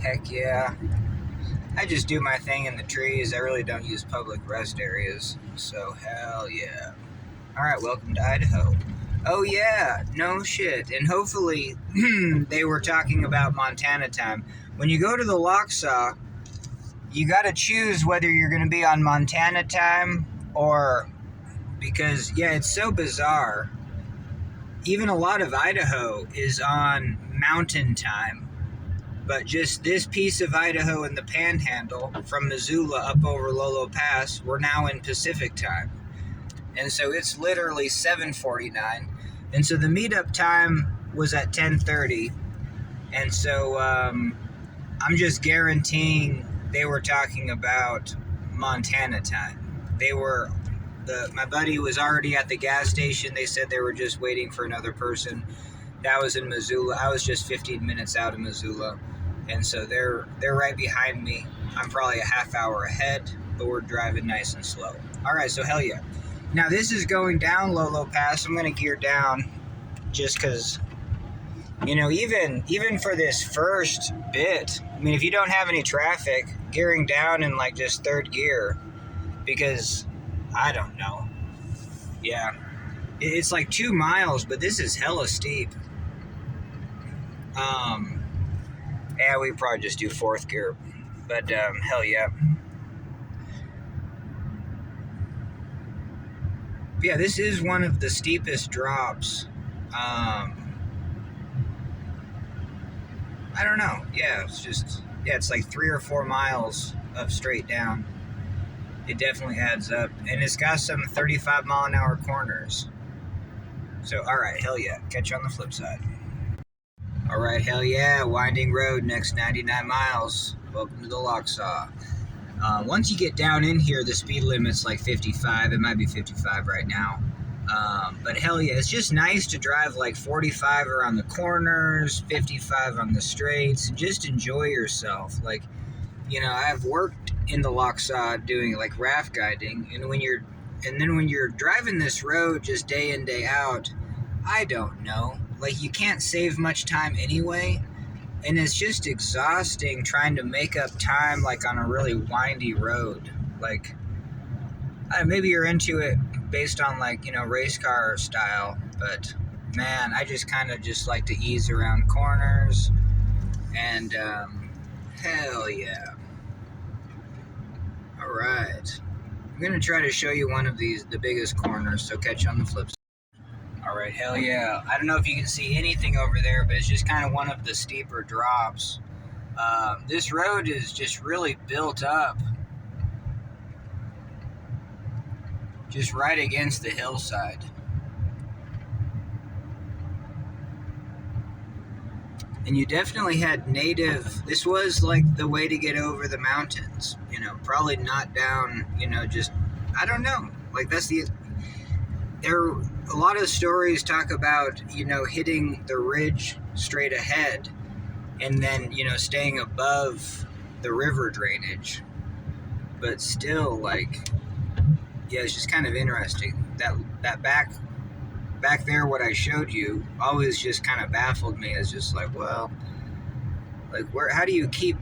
Heck yeah. I just do my thing in the trees. I really don't use public rest areas. So hell yeah. Alright, welcome to Idaho. Oh yeah, no shit. And hopefully they were talking about Montana time. When you go to the Lochsa, you gotta choose whether you're gonna be on Montana time or, because yeah, it's so bizarre. Even a lot of Idaho is on mountain time. But just this piece of Idaho in the Panhandle, from Missoula up over Lolo Pass, we're now in Pacific time. And so it's literally 7:49. And so the meetup time was at 10:30. And so I'm just guaranteeing they were talking about Montana time. My buddy was already at the gas station. They said they were just waiting for another person. That was in Missoula. I was just 15 minutes out of Missoula. And so they're right behind me. I'm probably a half hour ahead, but we're driving nice and slow. All right, so hell yeah. Now this is going down Lolo Pass. I'm going to gear down just because, even for this first bit, I mean, if you don't have any traffic, gearing down in like just third gear, because I don't know. Yeah. It's like 2 miles, but this is hella steep. Yeah, we probably just do fourth gear, but hell yeah. Yeah, this is one of the steepest drops. I don't know. Yeah, it's like 3 or 4 miles of straight down. It definitely adds up, and it's got some 35-mile-an-hour corners. So, all right, hell yeah. Catch you on the flip side. All right, hell yeah, winding road, next 99 miles. Welcome to the Lochsa. Once you get down in here, the speed limit's like 55. It might be 55 right now. But hell yeah, it's just nice to drive like 45 around the corners, 55 on the straights, and just enjoy yourself. Like, I've worked in the Lochsa doing like raft guiding, and then when you're driving this road just day in, day out, I don't know. Like, you can't save much time anyway, and it's just exhausting trying to make up time, like, on a really windy road. Like, maybe you're into it based on, like, race car style, but, man, I just kind of just like to ease around corners, and, hell yeah. All right. I'm going to try to show you one of the biggest corners, so catch you on the flip side. All right, hell yeah. I don't know if you can see anything over there, but it's just kind of one of the steeper drops. This road is just really built up, just right against the hillside. And you definitely had this was like the way to get over the mountains, probably not down, I don't know. Like, a lot of stories talk about, hitting the ridge straight ahead and then, staying above the river drainage. But still, like, yeah, it's just kind of interesting. That back there, what I showed you, always just kind of baffled me as just like, well, like, how do you keep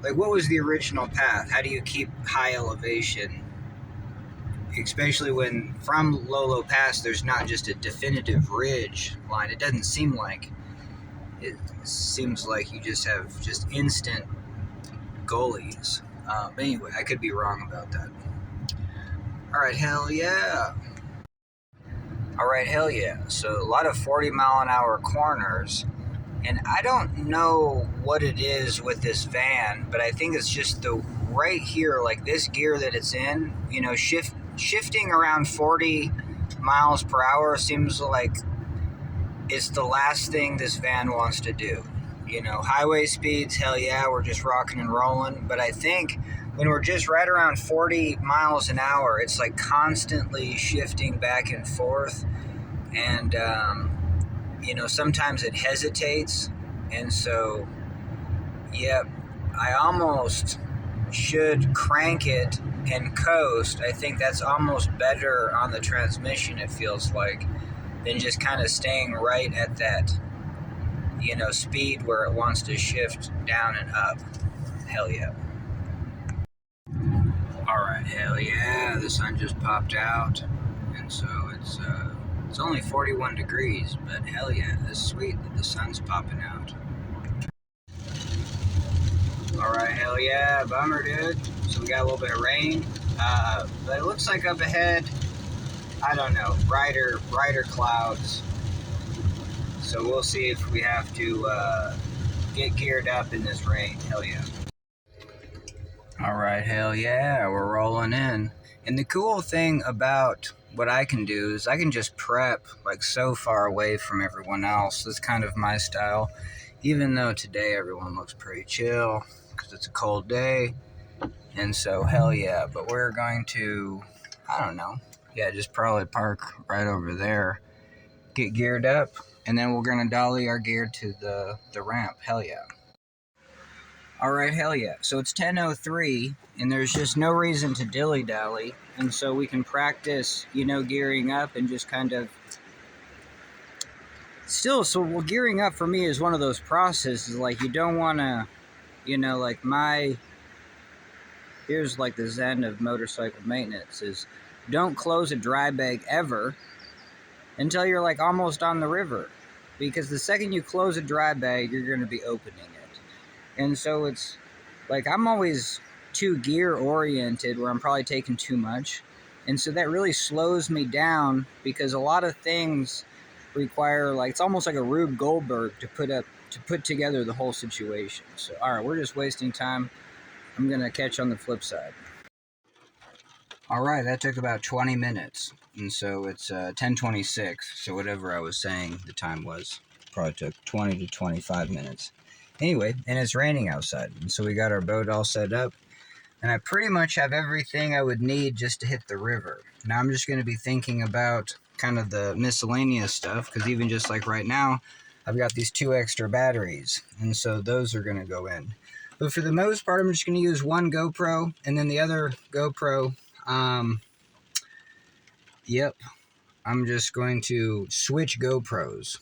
like, what was the original path? How do you keep high elevation, especially when from Lolo Pass there's not just a definitive ridge line? It doesn't seem like it. Seems like you just have just instant gullies. Anyway, I could be wrong about that. All right, hell yeah. All right, hell yeah. So a lot of 40-mile-an-hour corners. And I don't know what it is with this van, but I think it's just the right here, like this gear that it's in, you know, shifting around 40 miles per hour seems like it's the last thing this van wants to do. You know, highway speeds, hell yeah, we're just rocking and rolling. But I think when we're just right around 40 miles an hour, it's like constantly shifting back and forth. And, you know, sometimes it hesitates. And so, yeah, I almost should crank it and coast. I think that's almost better on the transmission, it feels like, than just kind of staying right at that, you know, speed where it wants to shift down and up. Hell yeah. All right, hell yeah, the sun just popped out. And so it's only 41 degrees, but hell yeah, it's sweet that the sun's popping out. All right, hell yeah, bummer, dude. So we got a little bit of rain, but it looks like up ahead, I don't know, brighter clouds. So we'll see if we have to get geared up in this rain. Hell yeah. All right, hell yeah, we're rolling in. And the cool thing about what I can do is I can just prep like so far away from everyone else. That's kind of my style. Even though today everyone looks pretty chill because it's a cold day. And so, hell yeah. But we're going to, I don't know, yeah, just probably park right over there, get geared up, and then we're going to dolly our gear to the ramp. Hell yeah. All right, hell yeah. So it's 10:03, and there's just no reason to dilly-dally. And so we can practice, you know, gearing up and just kind of still, so well, gearing up for me is one of those processes, like you don't want to, you know, like here's like the zen of motorcycle maintenance is don't close a dry bag ever until you're like almost on the river, because the second you close a dry bag, you're going to be opening it. And so it's like I'm always too gear oriented where I'm probably taking too much. And so that really slows me down because a lot of things require, like, it's almost like a Rube Goldberg to put together the whole situation. So, all right, we're just wasting time. I'm going to catch on the flip side. All right, that took about 20 minutes. And so it's 10:26. So whatever I was saying the time was probably took 20 to 25 minutes. Anyway, and it's raining outside. And so we got our boat all set up. And I pretty much have everything I would need just to hit the river. Now I'm just going to be thinking about kind of the miscellaneous stuff, because even just like right now, I've got these 2 extra batteries. And so those are going to go in. But for the most part, I'm just going to use one GoPro, and then the other GoPro, I'm just going to switch GoPros.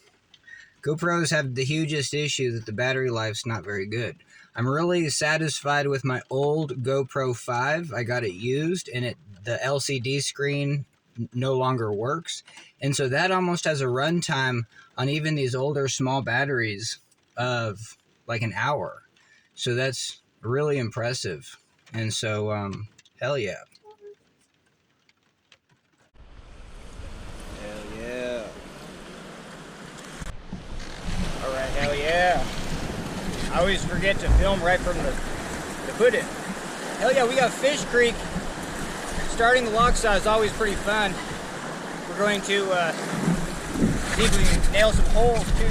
GoPros have the hugest issue that the battery life's not very good. I'm really satisfied with my old GoPro 5. I got it used, and the LCD screen no longer works. And so that almost has a runtime on even these older small batteries of like an hour. So that's really impressive. And so, hell yeah. Hell yeah.
All right, hell yeah. I always forget to film right from the put-in. Hell yeah, we got Fish Creek. Starting the Lochsa is always pretty fun. We're going to see if we can nail some holes too.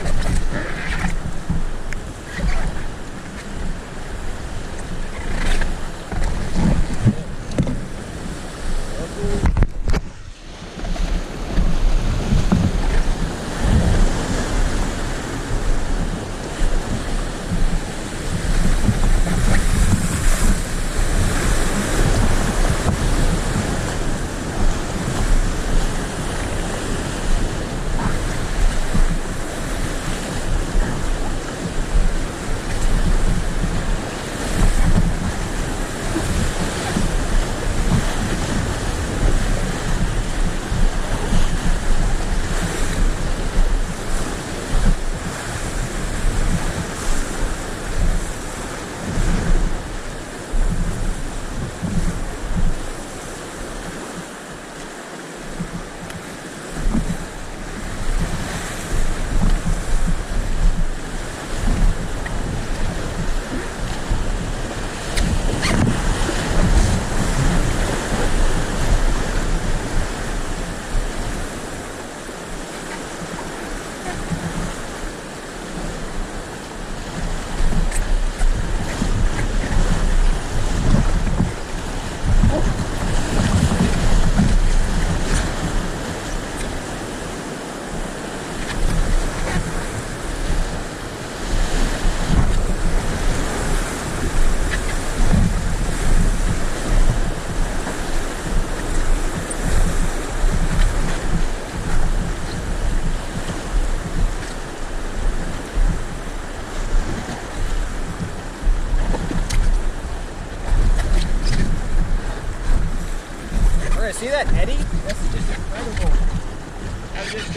guys see that eddy? That's just incredible. I'm just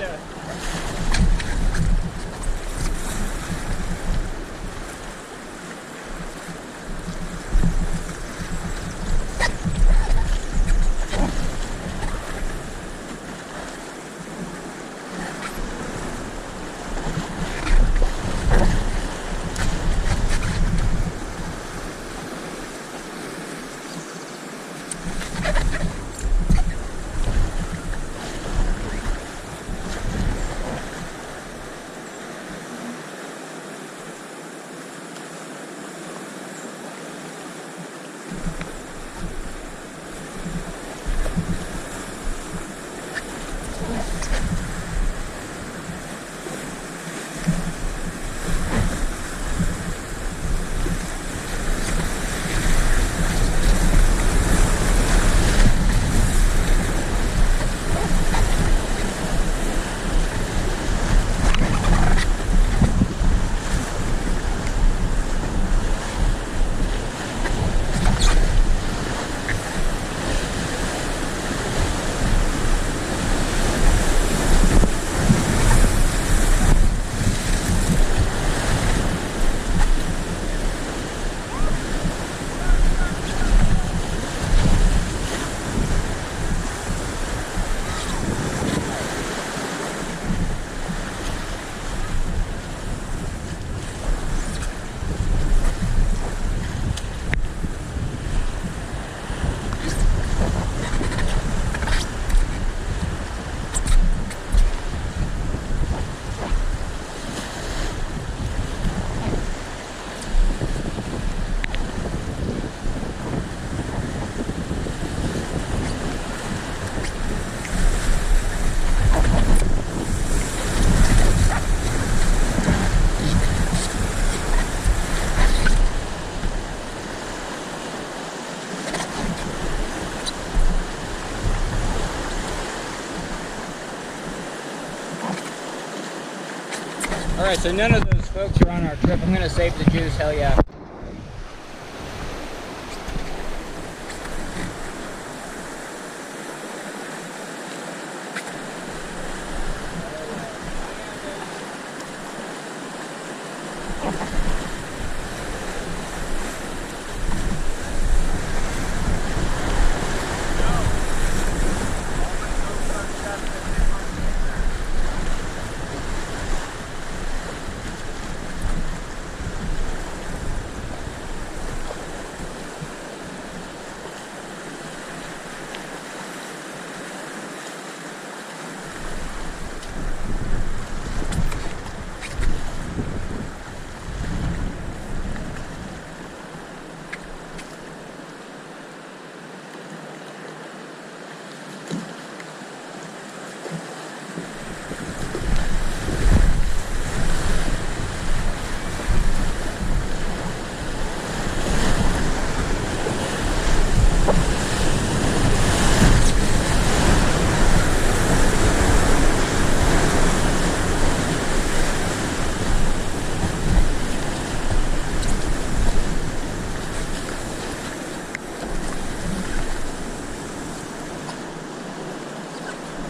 Alright, so none of those folks are on our trip. I'm gonna save the juice, hell yeah.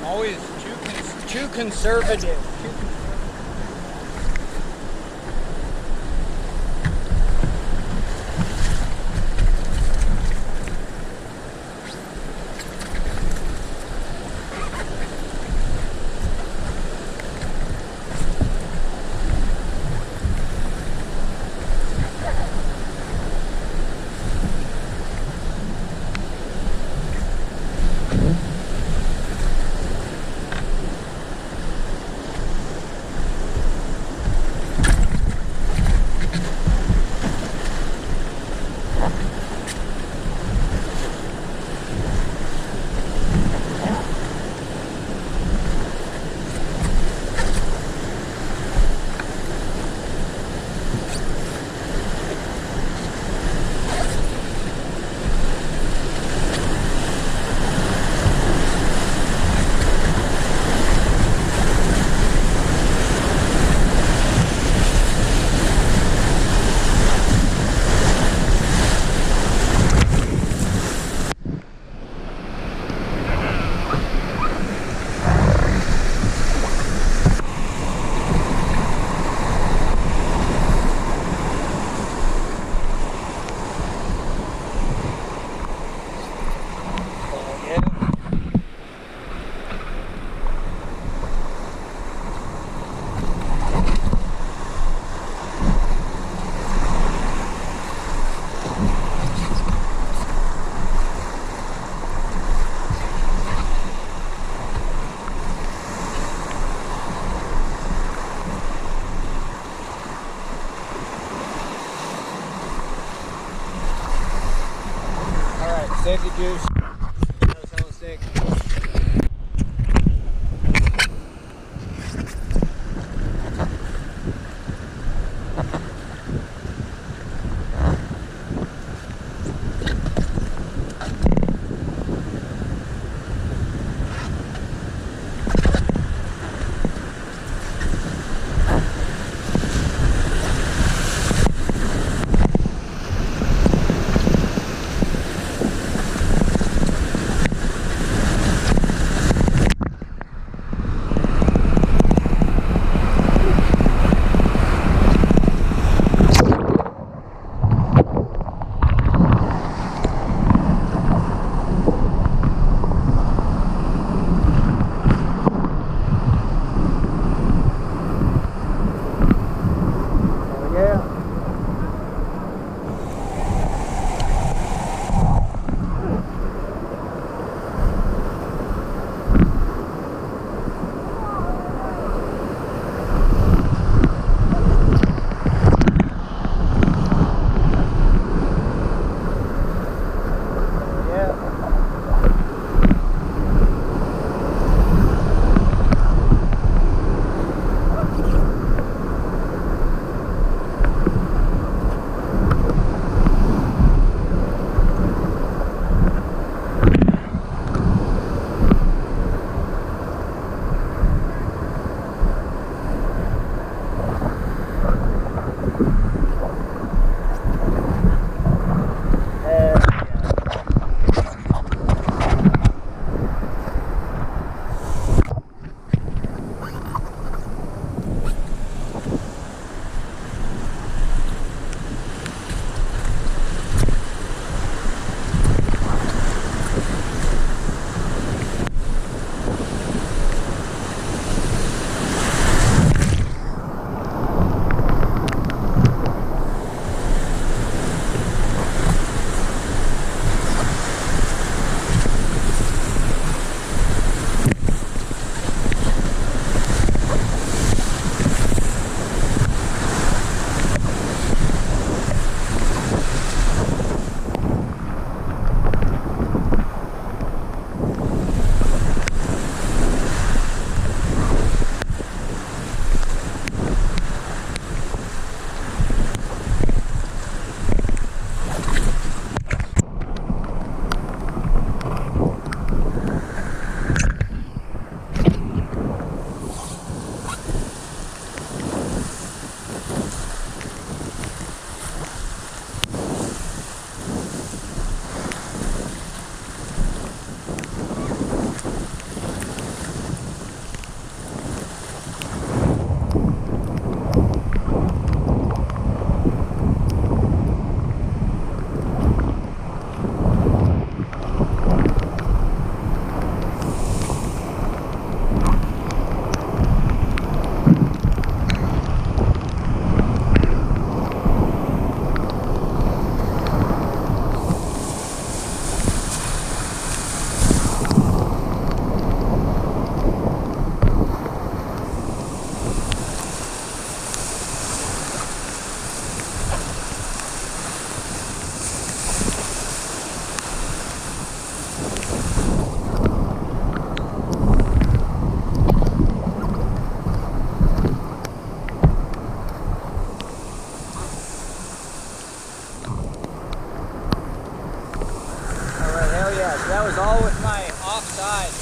Always too conservative. Safety juice. That was hella sick. That was all with my offside.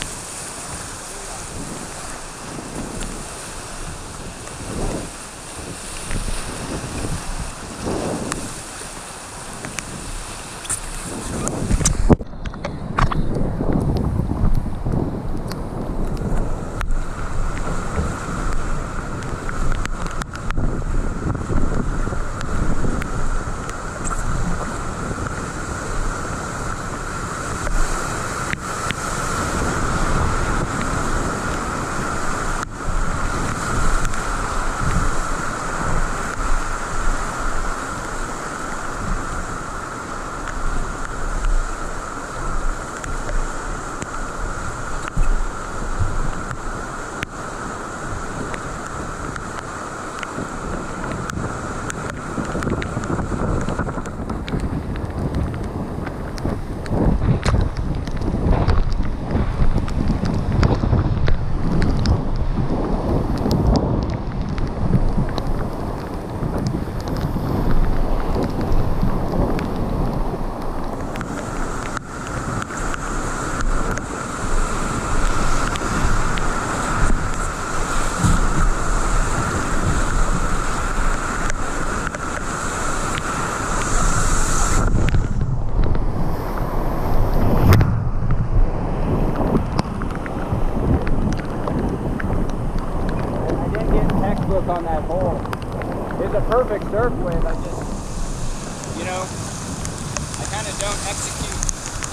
a perfect surf wave. I just, you know, I kind of don't execute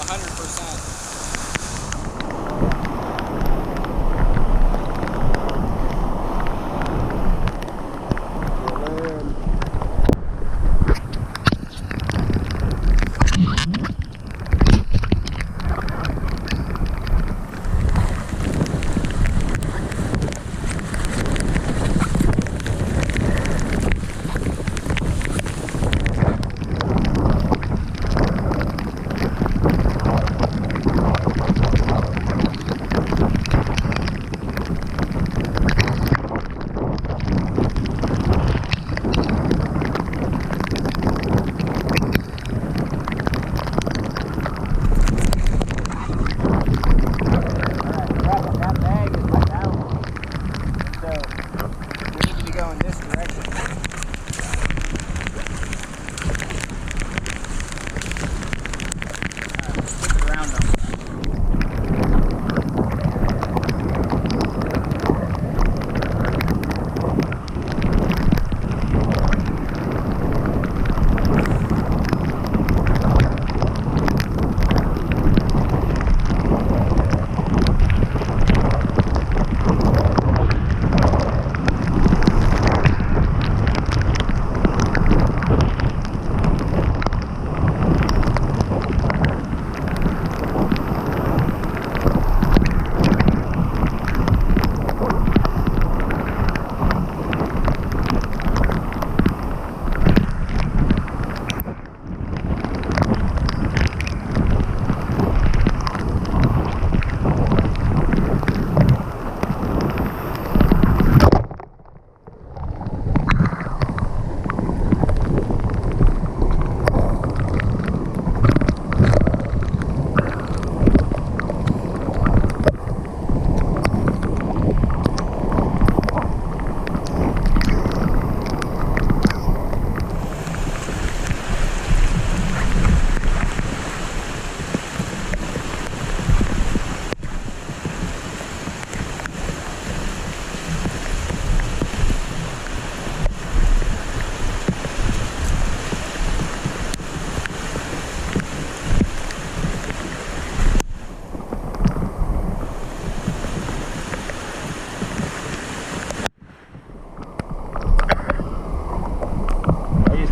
100%.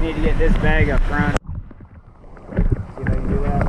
Need to get this bag up front. See if I can do that.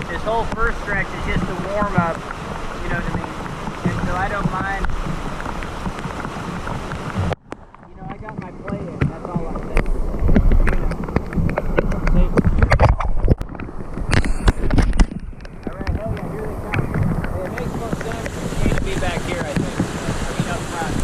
This whole first stretch is just a warm up, you know what I mean? And so I don't mind. You know, I got my play in, that's all I'm saying. Alright, hell yeah, here they come. It makes more sense for me to be back here, I think. I mean, up front.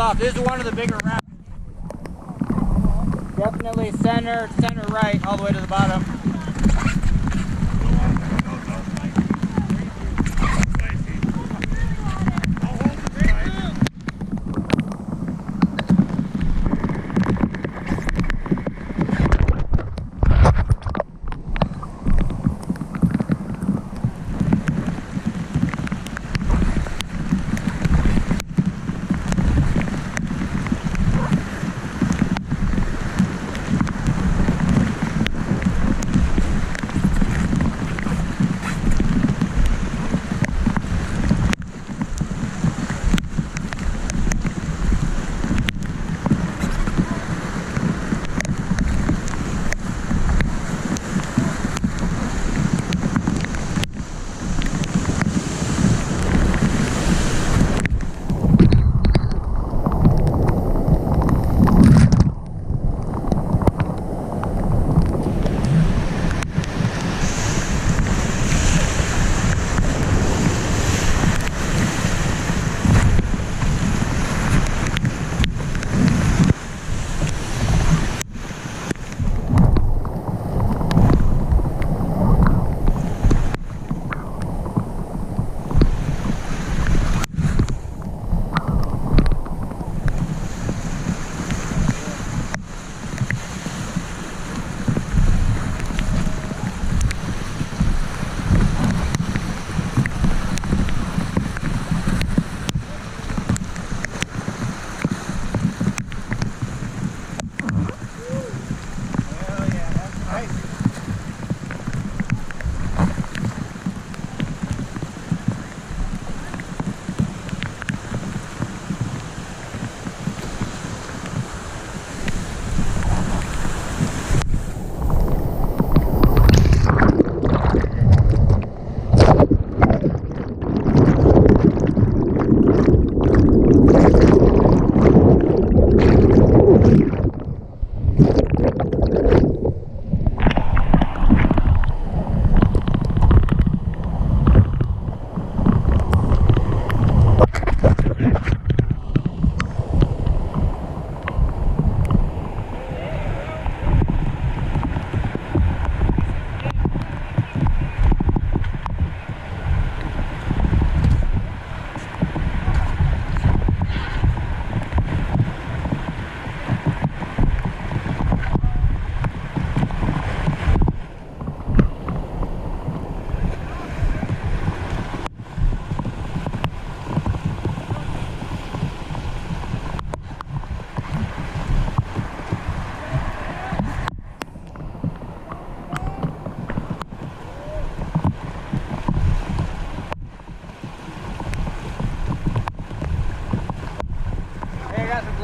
off. This is one of the bigger rafts. Definitely center right, all the way to the bottom.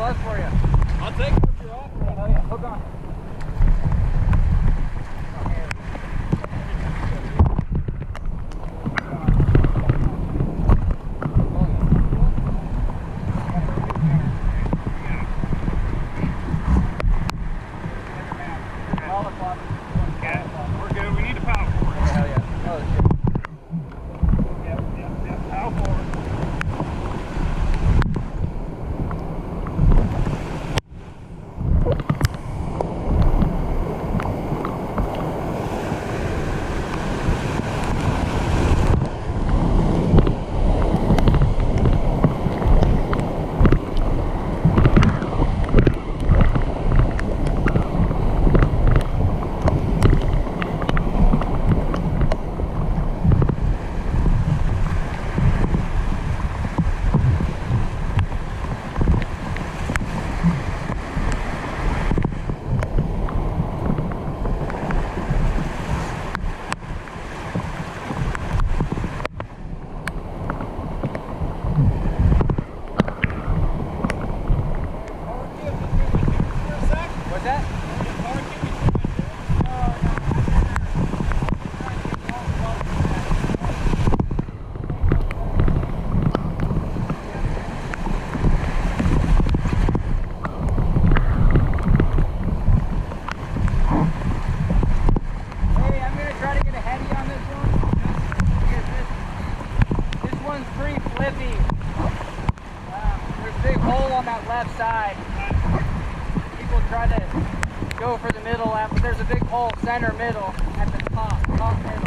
gloves for you.
I'll take it if you're offering.
Hell yeah, hook on. left side. People try to go for the middle lap, but there's a big hole center middle at the top middle.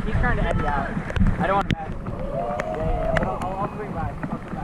He's trying to eddy out. I don't want to mess. Yeah. I'll swing by. I'll swing by.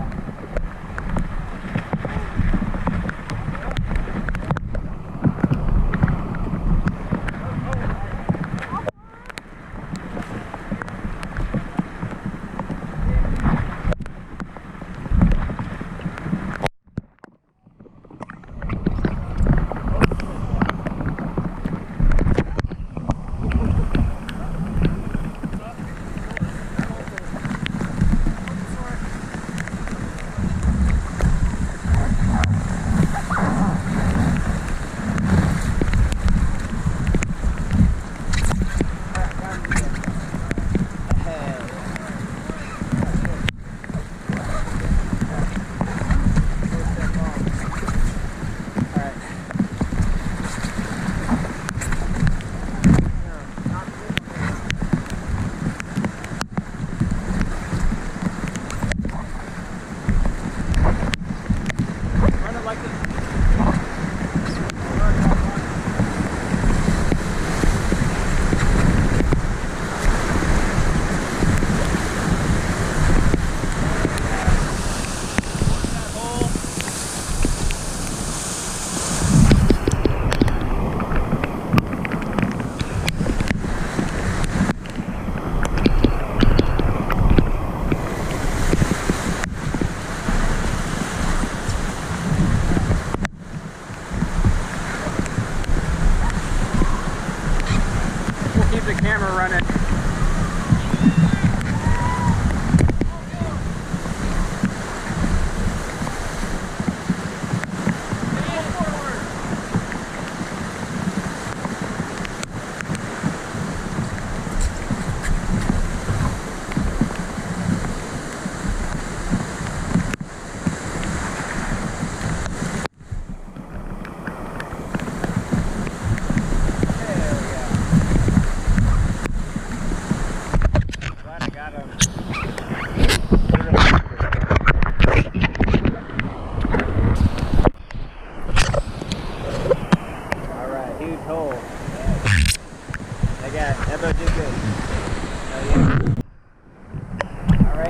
Keep the camera running.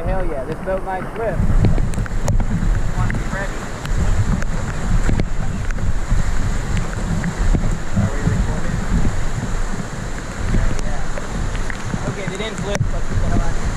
Hell yeah, this boat might flip. Want to be ready. Are we recording? Yeah. Okay, they didn't flip. Let's get the hell out of here.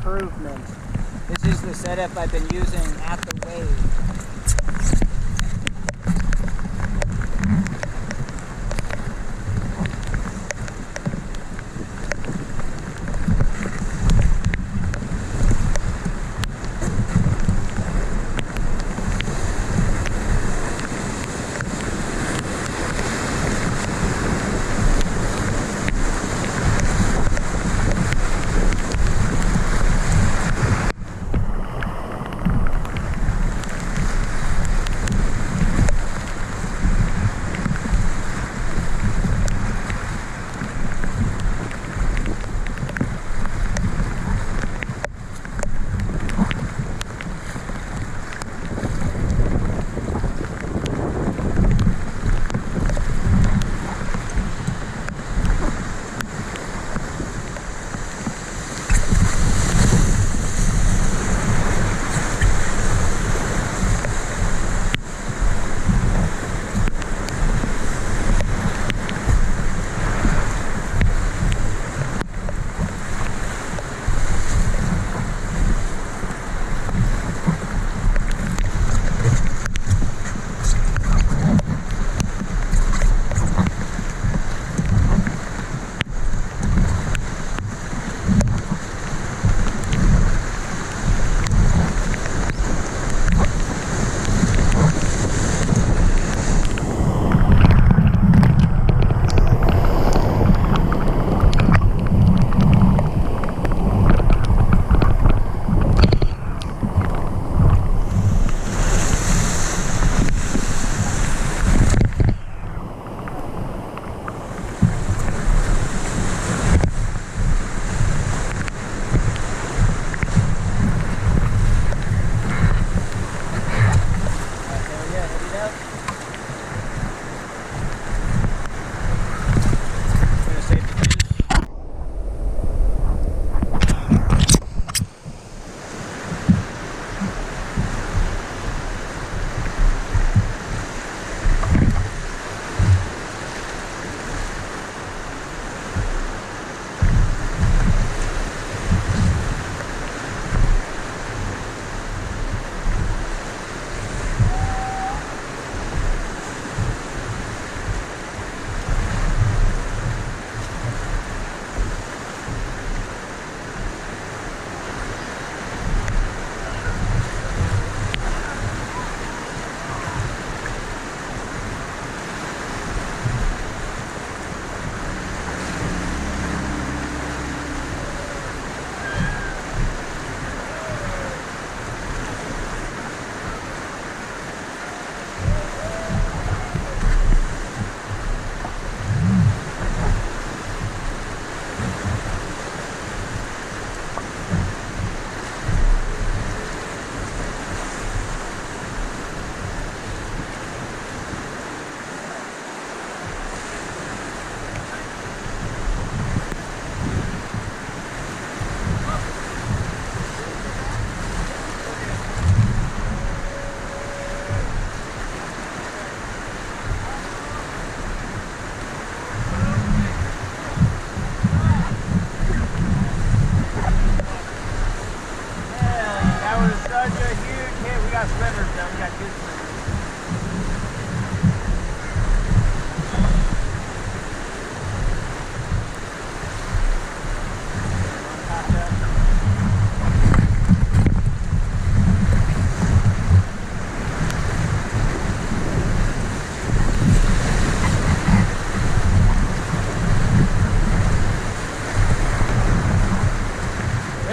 improvement. This is the setup I've been using at the wave.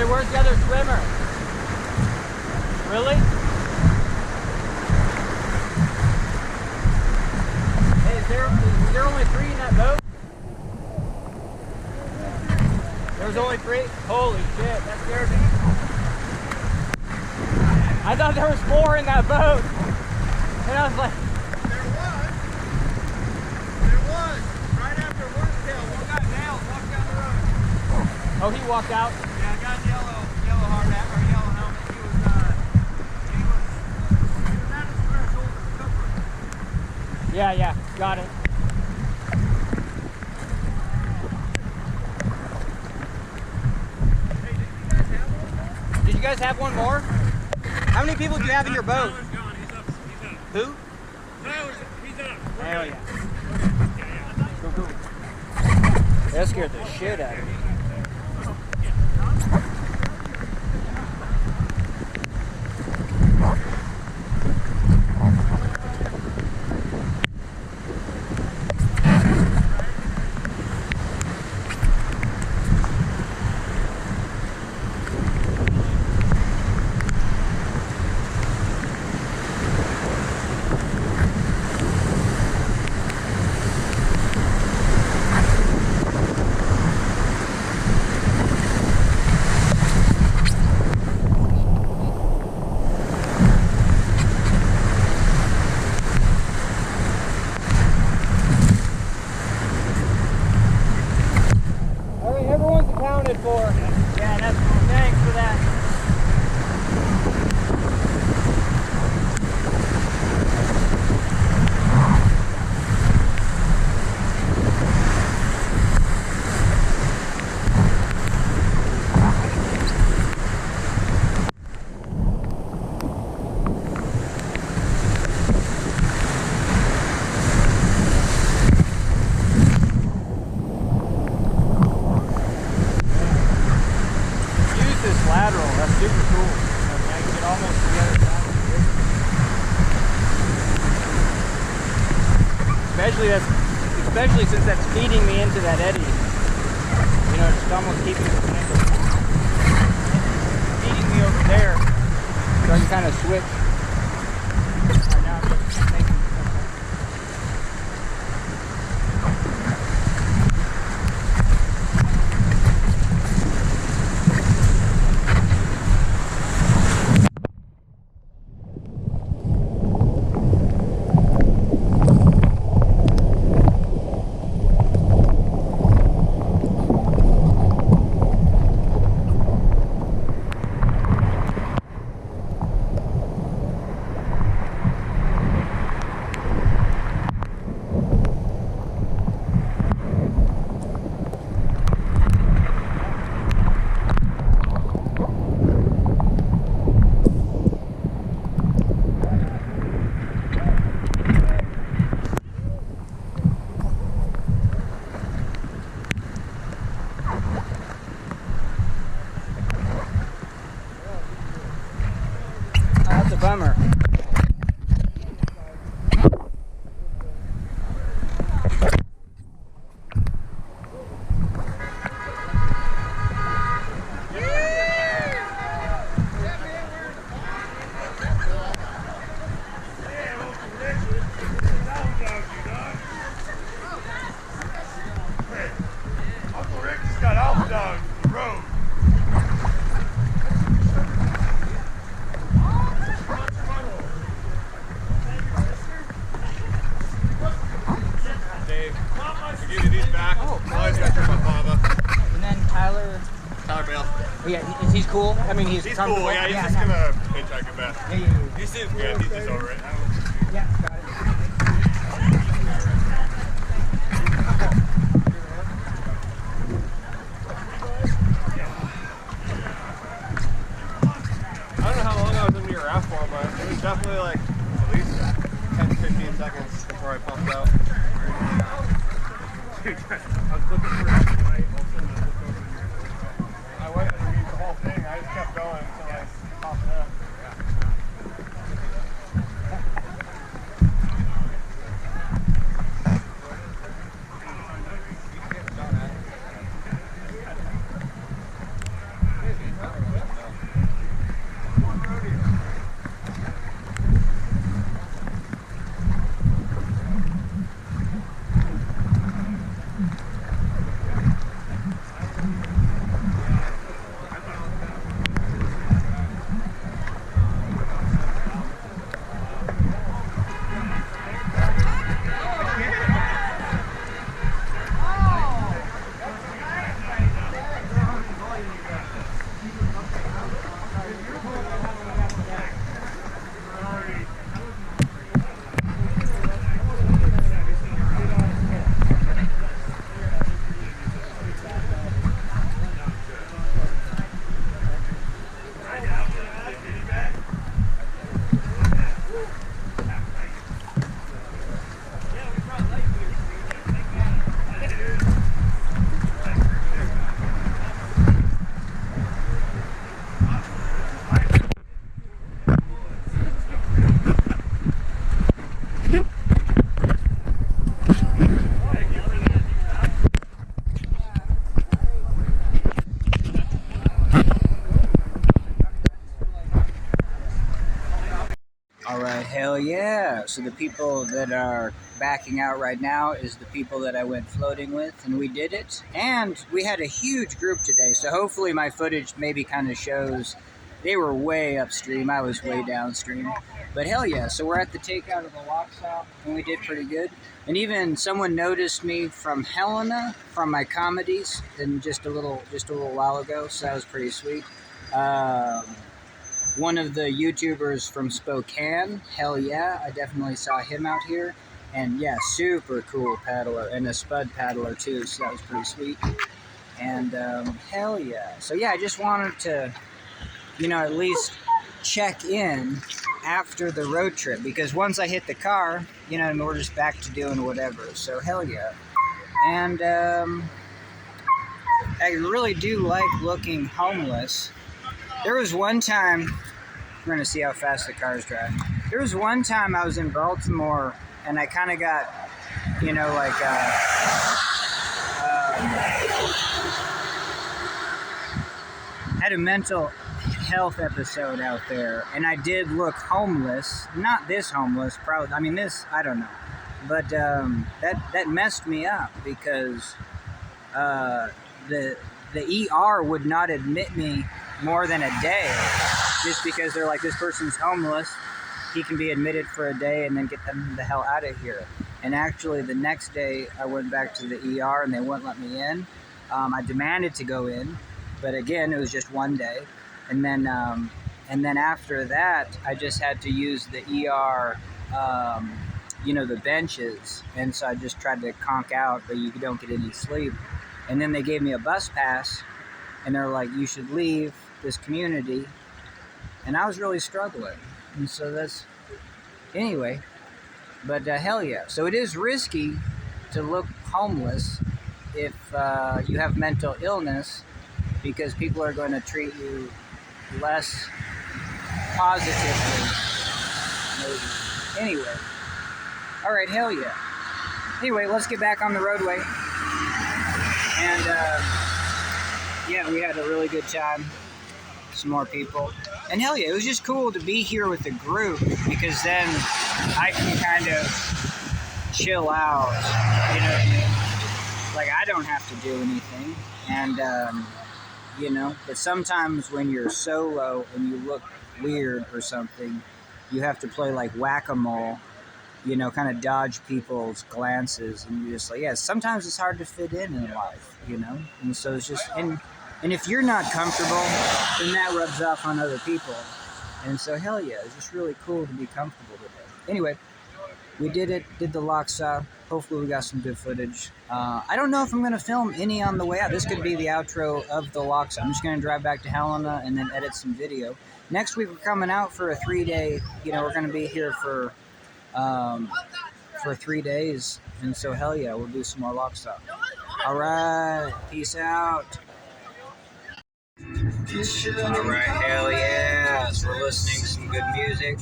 Where's the other swimmer? Really? Hey, is there only 3 in that boat? There's only 3? Holy shit, that scared me. I thought there was 4 in that boat. And I was like...
There was. Right after Wormtail, one got nailed, walked down the road.
Oh, he walked out?
Yeah, I got yellow hard hat, or yellow helmet. He was at his threshold of recovery.
Yeah, got it.
Hey, did you guys have one?
guys have one more? How many people do you have in your boat?
Tyler's gone. He's up.
Who?
Tyler's, he's up.
Hell yeah. Cool. That scared the shit out of me. For. Yeah, that's thanks for that. Lateral, that's super cool. I can get almost to the other side. Especially since that's feeding me into that eddy. You know, it's almost keeping it feeding me over there, so I can kind of switch. Right now I'm just making that's a bummer.
Uncle Rick just got off down the road. Dave, I'll give you these back.
Oh,
Always got your papa.
And then Tyler
Bale.
Oh, yeah, is he cool? I mean, he's
He's
comfortable.
cool. Yeah, he's
no.
just gonna hitchhike it back.
Yeah.
He's just over it.
Yeah, got it.
I don't know how long I was in your raft for, but it was definitely like at least 10 to 15 seconds before I pumped out. Dude, I was looking for a light. I went underneath the whole thing. I just kept going until I popped up.
right, hell yeah. So the people that are backing out right now is the people that I went floating with, and we did it. And we had a huge group today, so hopefully my footage maybe kind of shows they were way upstream. I was way downstream. But hell yeah, so we're at the takeout of the Lochsa, and we did pretty good. And even someone noticed me from Helena, from my comedies, and just a little while ago, so that was pretty sweet. One of the YouTubers from Spokane, hell yeah, I definitely saw him out here. And yeah, super cool paddler, and a spud paddler too, so that was pretty sweet. And hell yeah. So yeah, I just wanted to, at least check in after the road trip, because once I hit the car, we're just back to doing whatever. So hell yeah. And I really do like looking homeless. There was one time, we're gonna see how fast the cars drive. There was one time I was in Baltimore and I kind of got, had a mental health episode out there, and I did look homeless. Not this homeless, probably. I mean, this, I don't know. But that messed me up because the ER would not admit me more than a day, just because they're like, this person's homeless. He can be admitted for a day and then get them the hell out of here. And actually, the next day, I went back to the ER and they wouldn't let me in. I demanded to go in, but again, it was just one day. And then after that, I just had to use the ER, the benches. And so I just tried to conk out, but you don't get any sleep. And then they gave me a bus pass, and they're like, you should leave this community. And I was really struggling. And so that's, anyway, but hell yeah. So it is risky to look homeless if you have mental illness, because people are going to treat you less positively. Maybe. Anyway. All right, hell yeah. Anyway, let's get back on the roadway. And yeah, we had a really good time. Some more people. And hell yeah, it was just cool to be here with the group, because then I can kind of chill out, Like, I don't have to do anything. And, but sometimes when you're solo and you look weird or something, you have to play like whack-a-mole, kind of dodge people's glances. And you're just like, yeah, sometimes it's hard to fit in life, And so it's just, and if you're not comfortable, then that rubs off on other people. And so, hell yeah, it's just really cool to be comfortable with it. Anyway, we did it, did the Lochsa. Hopefully we got some good footage. I don't know if I'm going to film any on the way out. This could be the outro of the Lochsa. I'm just going to drive back to Helena and then edit some video. Next week we're coming out for a 3-day, we're going to be here for 3 days. And so, hell yeah, we'll do some more Lochsa. All right, peace out. Alright, hell yeah. So we're listening to some good music.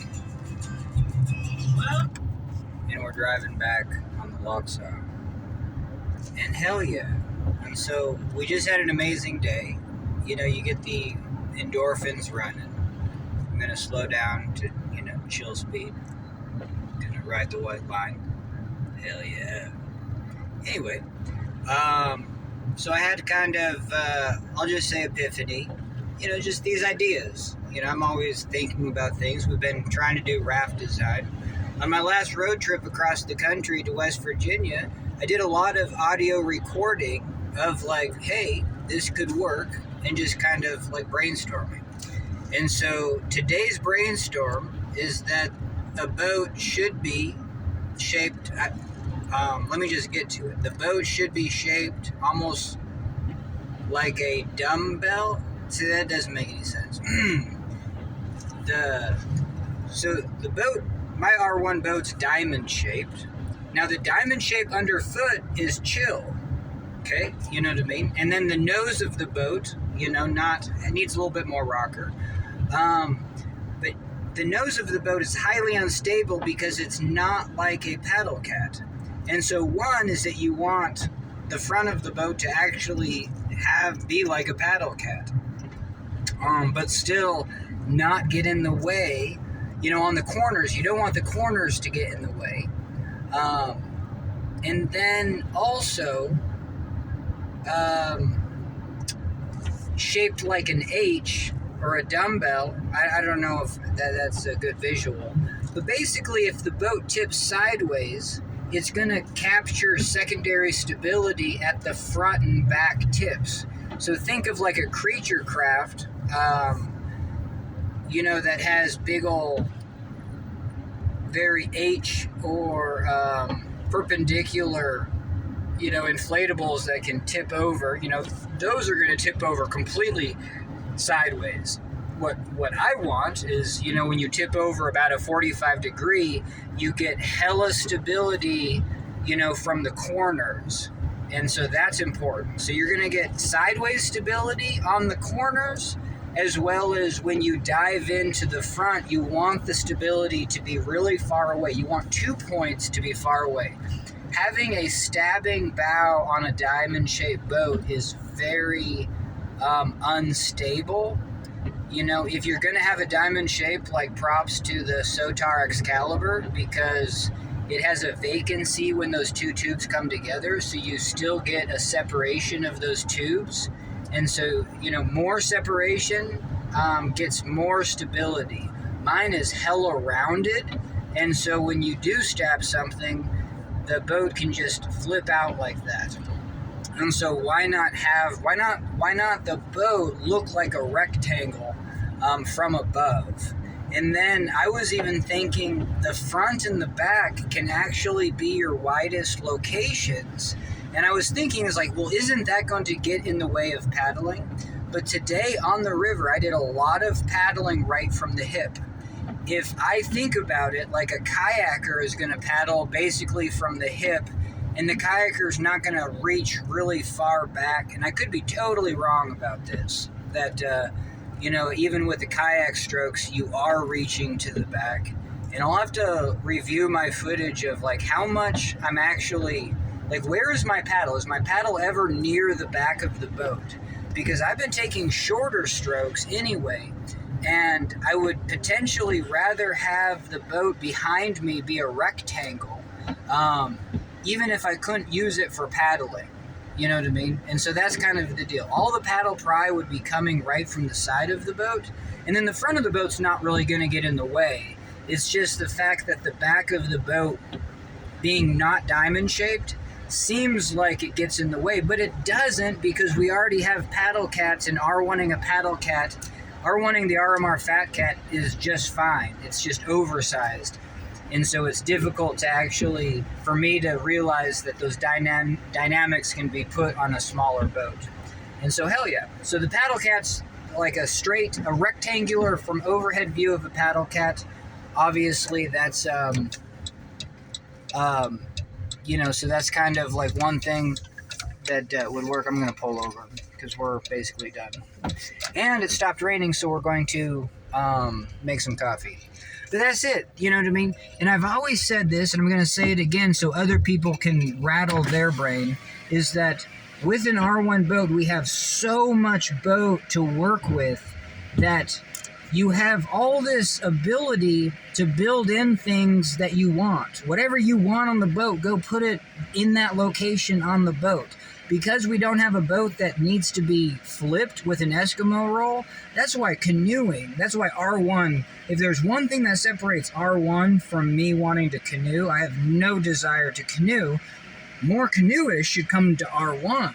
And we're driving back on the Lochsa. And hell yeah. And so we just had an amazing day. You get the endorphins running. I'm gonna slow down to, chill speed. Gonna ride the white line. Hell yeah. Anyway, so I had kind of, I'll just say epiphany. Just these ideas. I'm always thinking about things. We've been trying to do raft design. On my last road trip across the country to West Virginia, I did a lot of audio recording of like, hey, this could work, and just kind of like brainstorming. And so today's brainstorm is that a boat should be shaped, let me just get to it. The boat should be shaped almost like a dumbbell. See, that doesn't make any sense. So the boat, my R1 boat's diamond shaped. Now the diamond shape underfoot is chill. Okay, you know what I mean? And then the nose of the boat, it needs a little bit more rocker. But the nose of the boat is highly unstable because it's not like a paddle cat. And so one is that you want the front of the boat to actually be like a paddle cat. But still not get in the way you know, on the corners. You don't want the corners to get in the way. And then also shaped like an H or a dumbbell. I don't know if that's a good visual. But basically, if the boat tips sideways, it's going to capture secondary stability at the front and back tips. So think of like a creature craft, you know, that has big old, very H or perpendicular, you know, inflatables that can tip over. You know, those are going to tip over completely sideways. What I want is, you know, when you tip over about a 45 degree, you get hella stability, you know, from the corners. And so that's important. So you're going to get sideways stability on the corners, as well as when you dive into the front, you want the stability to be really far away. You want 2 points to be far away. Having a stabbing bow on a diamond-shaped boat is very unstable. You know, if you're going to have a diamond shape, like props to the Sotar Excalibur, because it has a vacancy when those two tubes come together, so you still get a separation of those tubes. And so, you know, more separation gets more stability. Mine is hella rounded, and so when you do stab something, the boat can just flip out like that. And so why not the boat look like a rectangle from above? And then I was even thinking the front and the back can actually be your widest locations. And I was thinking, is like, well, isn't that going to get in the way of paddling? But today on the river, I did a lot of paddling right from the hip. If I think about it, like a kayaker is going to paddle basically from the hip, and the kayaker is not going to reach really far back. And I could be totally wrong about this, that, you know, even with the kayak strokes, you are reaching to the back. And I'll have to review my footage of like how much I'm actually, like, where is my paddle? Is my paddle ever near the back of the boat? Because I've been taking shorter strokes anyway, and I would potentially rather have the boat behind me be a rectangle, even if I couldn't use it for paddling. You know what I mean? And so that's kind of the deal. All the paddle pry would be coming right from the side of the boat, and then the front of the boat's not really going to get in the way. It's just the fact that the back of the boat, being not diamond shaped, seems like it gets in the way, but it doesn't, because we already have paddle cats, and R1ing a paddle cat, R1ing the RMR Fat Cat is just fine. It's just oversized. And so it's difficult to actually, for me to realize that those dynamics can be put on a smaller boat. And so hell yeah. So the paddle cat's like a rectangular from overhead view of a paddle cat. Obviously that's, you know, so that's kind of like one thing that would work. I'm going to pull over because we're basically done. And it stopped raining, so we're going to make some coffee. But that's it, you know what I mean? And I've always said this, and I'm going to say it again so other people can rattle their brain, is that with an R1 boat, we have so much boat to work with that you have all this ability to build in things that you want. Whatever you want on the boat, go put it in that location on the boat. Because we don't have a boat that needs to be flipped with an Eskimo roll, that's why canoeing, that's why R1, if there's one thing that separates R1 from me wanting to canoe, I have no desire to canoe. More canoeists should come to R1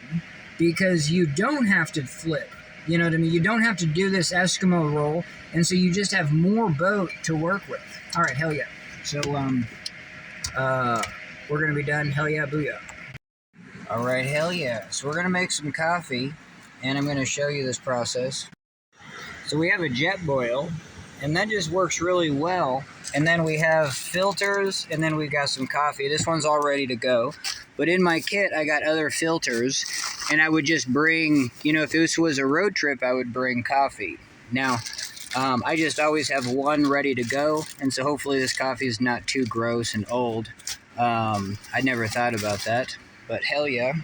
because you don't have to flip. You know what I mean? You don't have to do this Eskimo roll, and so you just have more boat to work with. All right, hell yeah. So, we're going to be done. Hell yeah, booyah. All right, hell yeah. So we're going to make some coffee, and I'm going to show you this process. So we have a jet boil, and that just works really well. And then we have filters, and then we've got some coffee. This one's all ready to go. But in my kit, I got other filters, and I would just bring, you know, if this was a road trip, I would bring coffee. Now, I just always have one ready to go, and so hopefully this coffee is not too gross and old. I never thought about that. But hell yeah.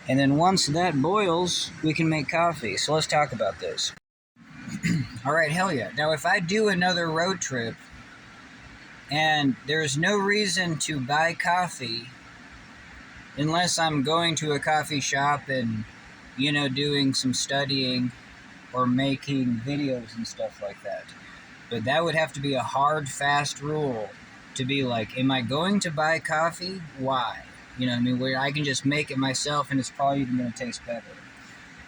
And then once that boils, we can make coffee. So let's talk about this. All right, hell yeah. Now, if I do another road trip, And there's no reason to buy coffee unless I'm going to a coffee shop and, doing some studying or making videos and stuff like that. But that would have to be a hard, fast rule to be like, am I going to buy coffee? Why? Where I can just make it myself and it's probably even going to taste better.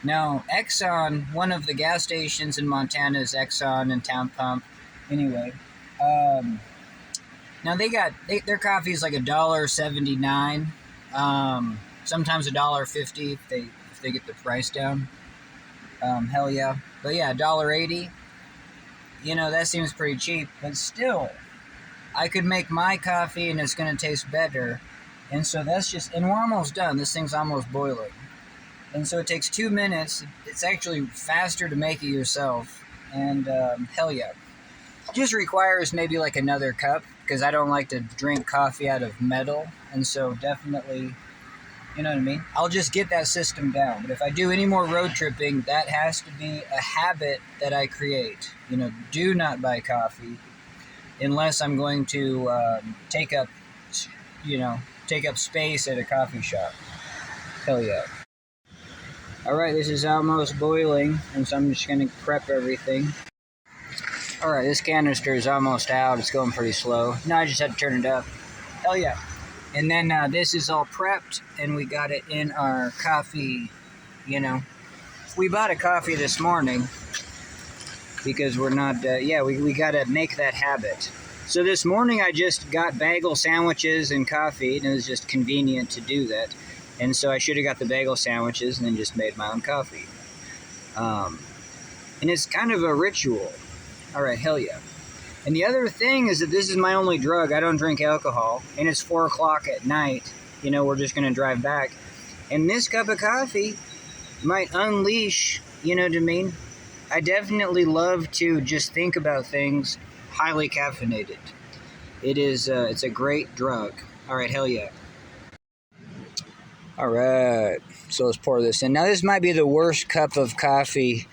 Now, Exxon, one of the gas stations in Montana is Exxon and Town Pump. Anyway, now their coffee is like $1.79. Sometimes $1.50 if they get the price down. Hell yeah. But yeah, $1.80. That seems pretty cheap, but still, I could make my coffee and it's going to taste better. And so and we're almost done. This thing's almost boiling. And so it takes 2 minutes. It's actually faster to make it yourself. And hell yeah. It just requires maybe like another cup because I don't like to drink coffee out of metal. And so definitely, you know what I mean? I'll just get that system down. But if I do any more road tripping, that has to be a habit that I create. Do not buy coffee unless I'm going to take up space at a coffee shop. Hell yeah. Alright, this is almost boiling, and so I'm just going to prep everything. Alright, this canister is almost out. It's going pretty slow. Now I just had to turn it up. Hell yeah. And then this is all prepped, and we got it in our coffee, We bought a coffee this morning because we're not, we got to make that habit. So this morning I just got bagel sandwiches and coffee, and it was just convenient to do that. And so I should have got the bagel sandwiches and then just made my own coffee. And it's kind of a ritual. All right, hell yeah. And the other thing is that this is my only drug. I don't drink alcohol. And it's 4 o'clock at night. We're just going to drive back. And this cup of coffee might unleash, you know what I mean? I definitely love to just think about things highly caffeinated. It's a great drug. All right, hell yeah. All right, so let's pour this in. Now, this might be the worst cup of coffee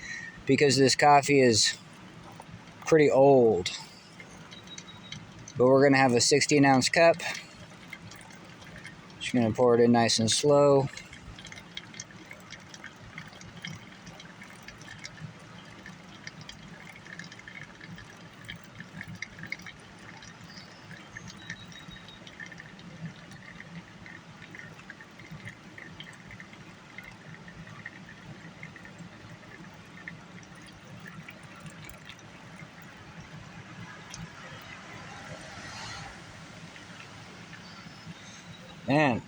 because this coffee is pretty old. But we're going to have a 16-ounce cup. Just going to pour it in nice and slow. Man,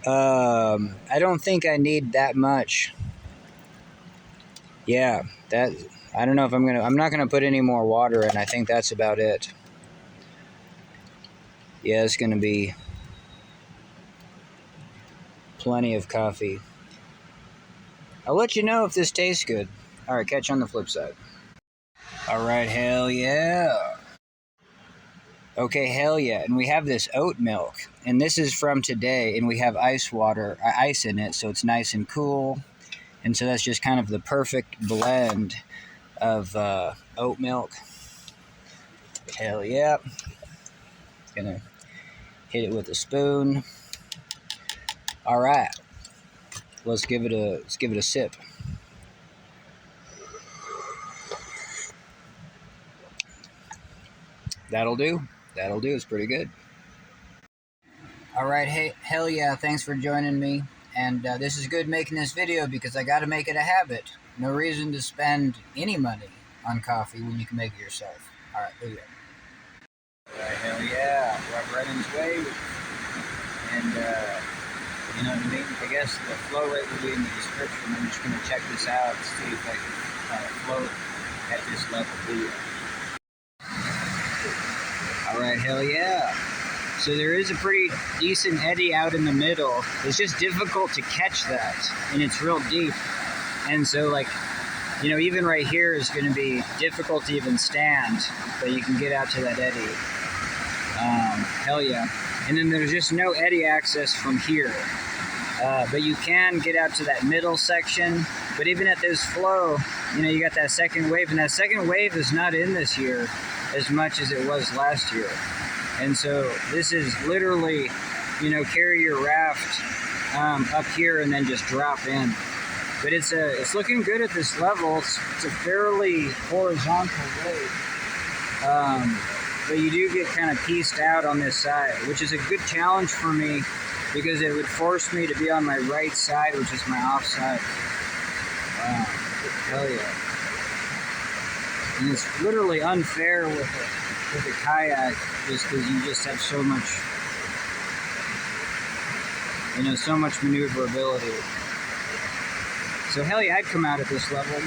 I don't think I need that much. Yeah, I don't know if I'm not gonna put any more water in. I think that's about it. Yeah, it's gonna be plenty of coffee. I'll let you know if this tastes good. All right, catch you on the flip side. All right, hell yeah. Okay, hell yeah. And we have this oat milk. And this is from today. And we have ice in it. So it's nice and cool. And so that's just kind of the perfect blend of oat milk. Hell yeah. Gonna hit it with a spoon. All right. Let's give it a sip. That'll do. It's pretty good. All right, hey, hell yeah, thanks for joining me. And this is good making this video because I got to make it a habit. No reason to spend any money on coffee when you can make it yourself. All right, here we go. All right, hell yeah, Rob Brennan's way. And, you know what I mean? I guess the flow rate will be in the description. I'm just going to check this out to see if I can float at this level video. All right, hell yeah. So there is a pretty decent eddy out in the middle. It's just difficult to catch that, and it's real deep. And so, like, even right here is going to be difficult to even stand, but you can get out to that eddy. Hell yeah. And then there's just no eddy access from here. But you can get out to that middle section. But even at this flow, you got that second wave, and that second wave is not in this here. as much as it was last year. And so this is literally, you know, carry your raft up here and then just drop in. But it's looking good at this level. It's a fairly horizontal lake. But you do get kind of pieced out on this side, which is a good challenge for me because it would force me to be on my right side, which is my off side. Wow, hell yeah. And it's literally unfair with a kayak just because you just have so much, you know, so much maneuverability. So hell yeah, I'd come out at this level.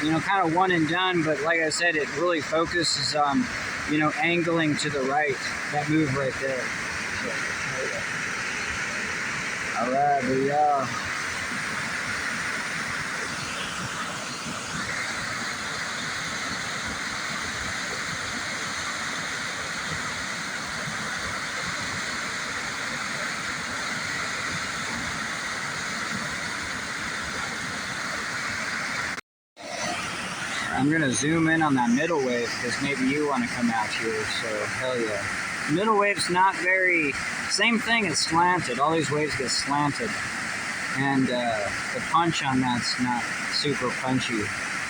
You know, kind of one and done, but like I said, it really focuses on, you know, angling to the right, that move right there. So, all right, booyah. I'm gonna zoom in on that middle wave because maybe you want to come out here, so hell yeah. Middle wave's not very, same thing as slanted. All these waves get slanted. And the punch on that's not super punchy.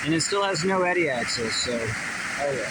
And it still has no eddy axis, so hell yeah.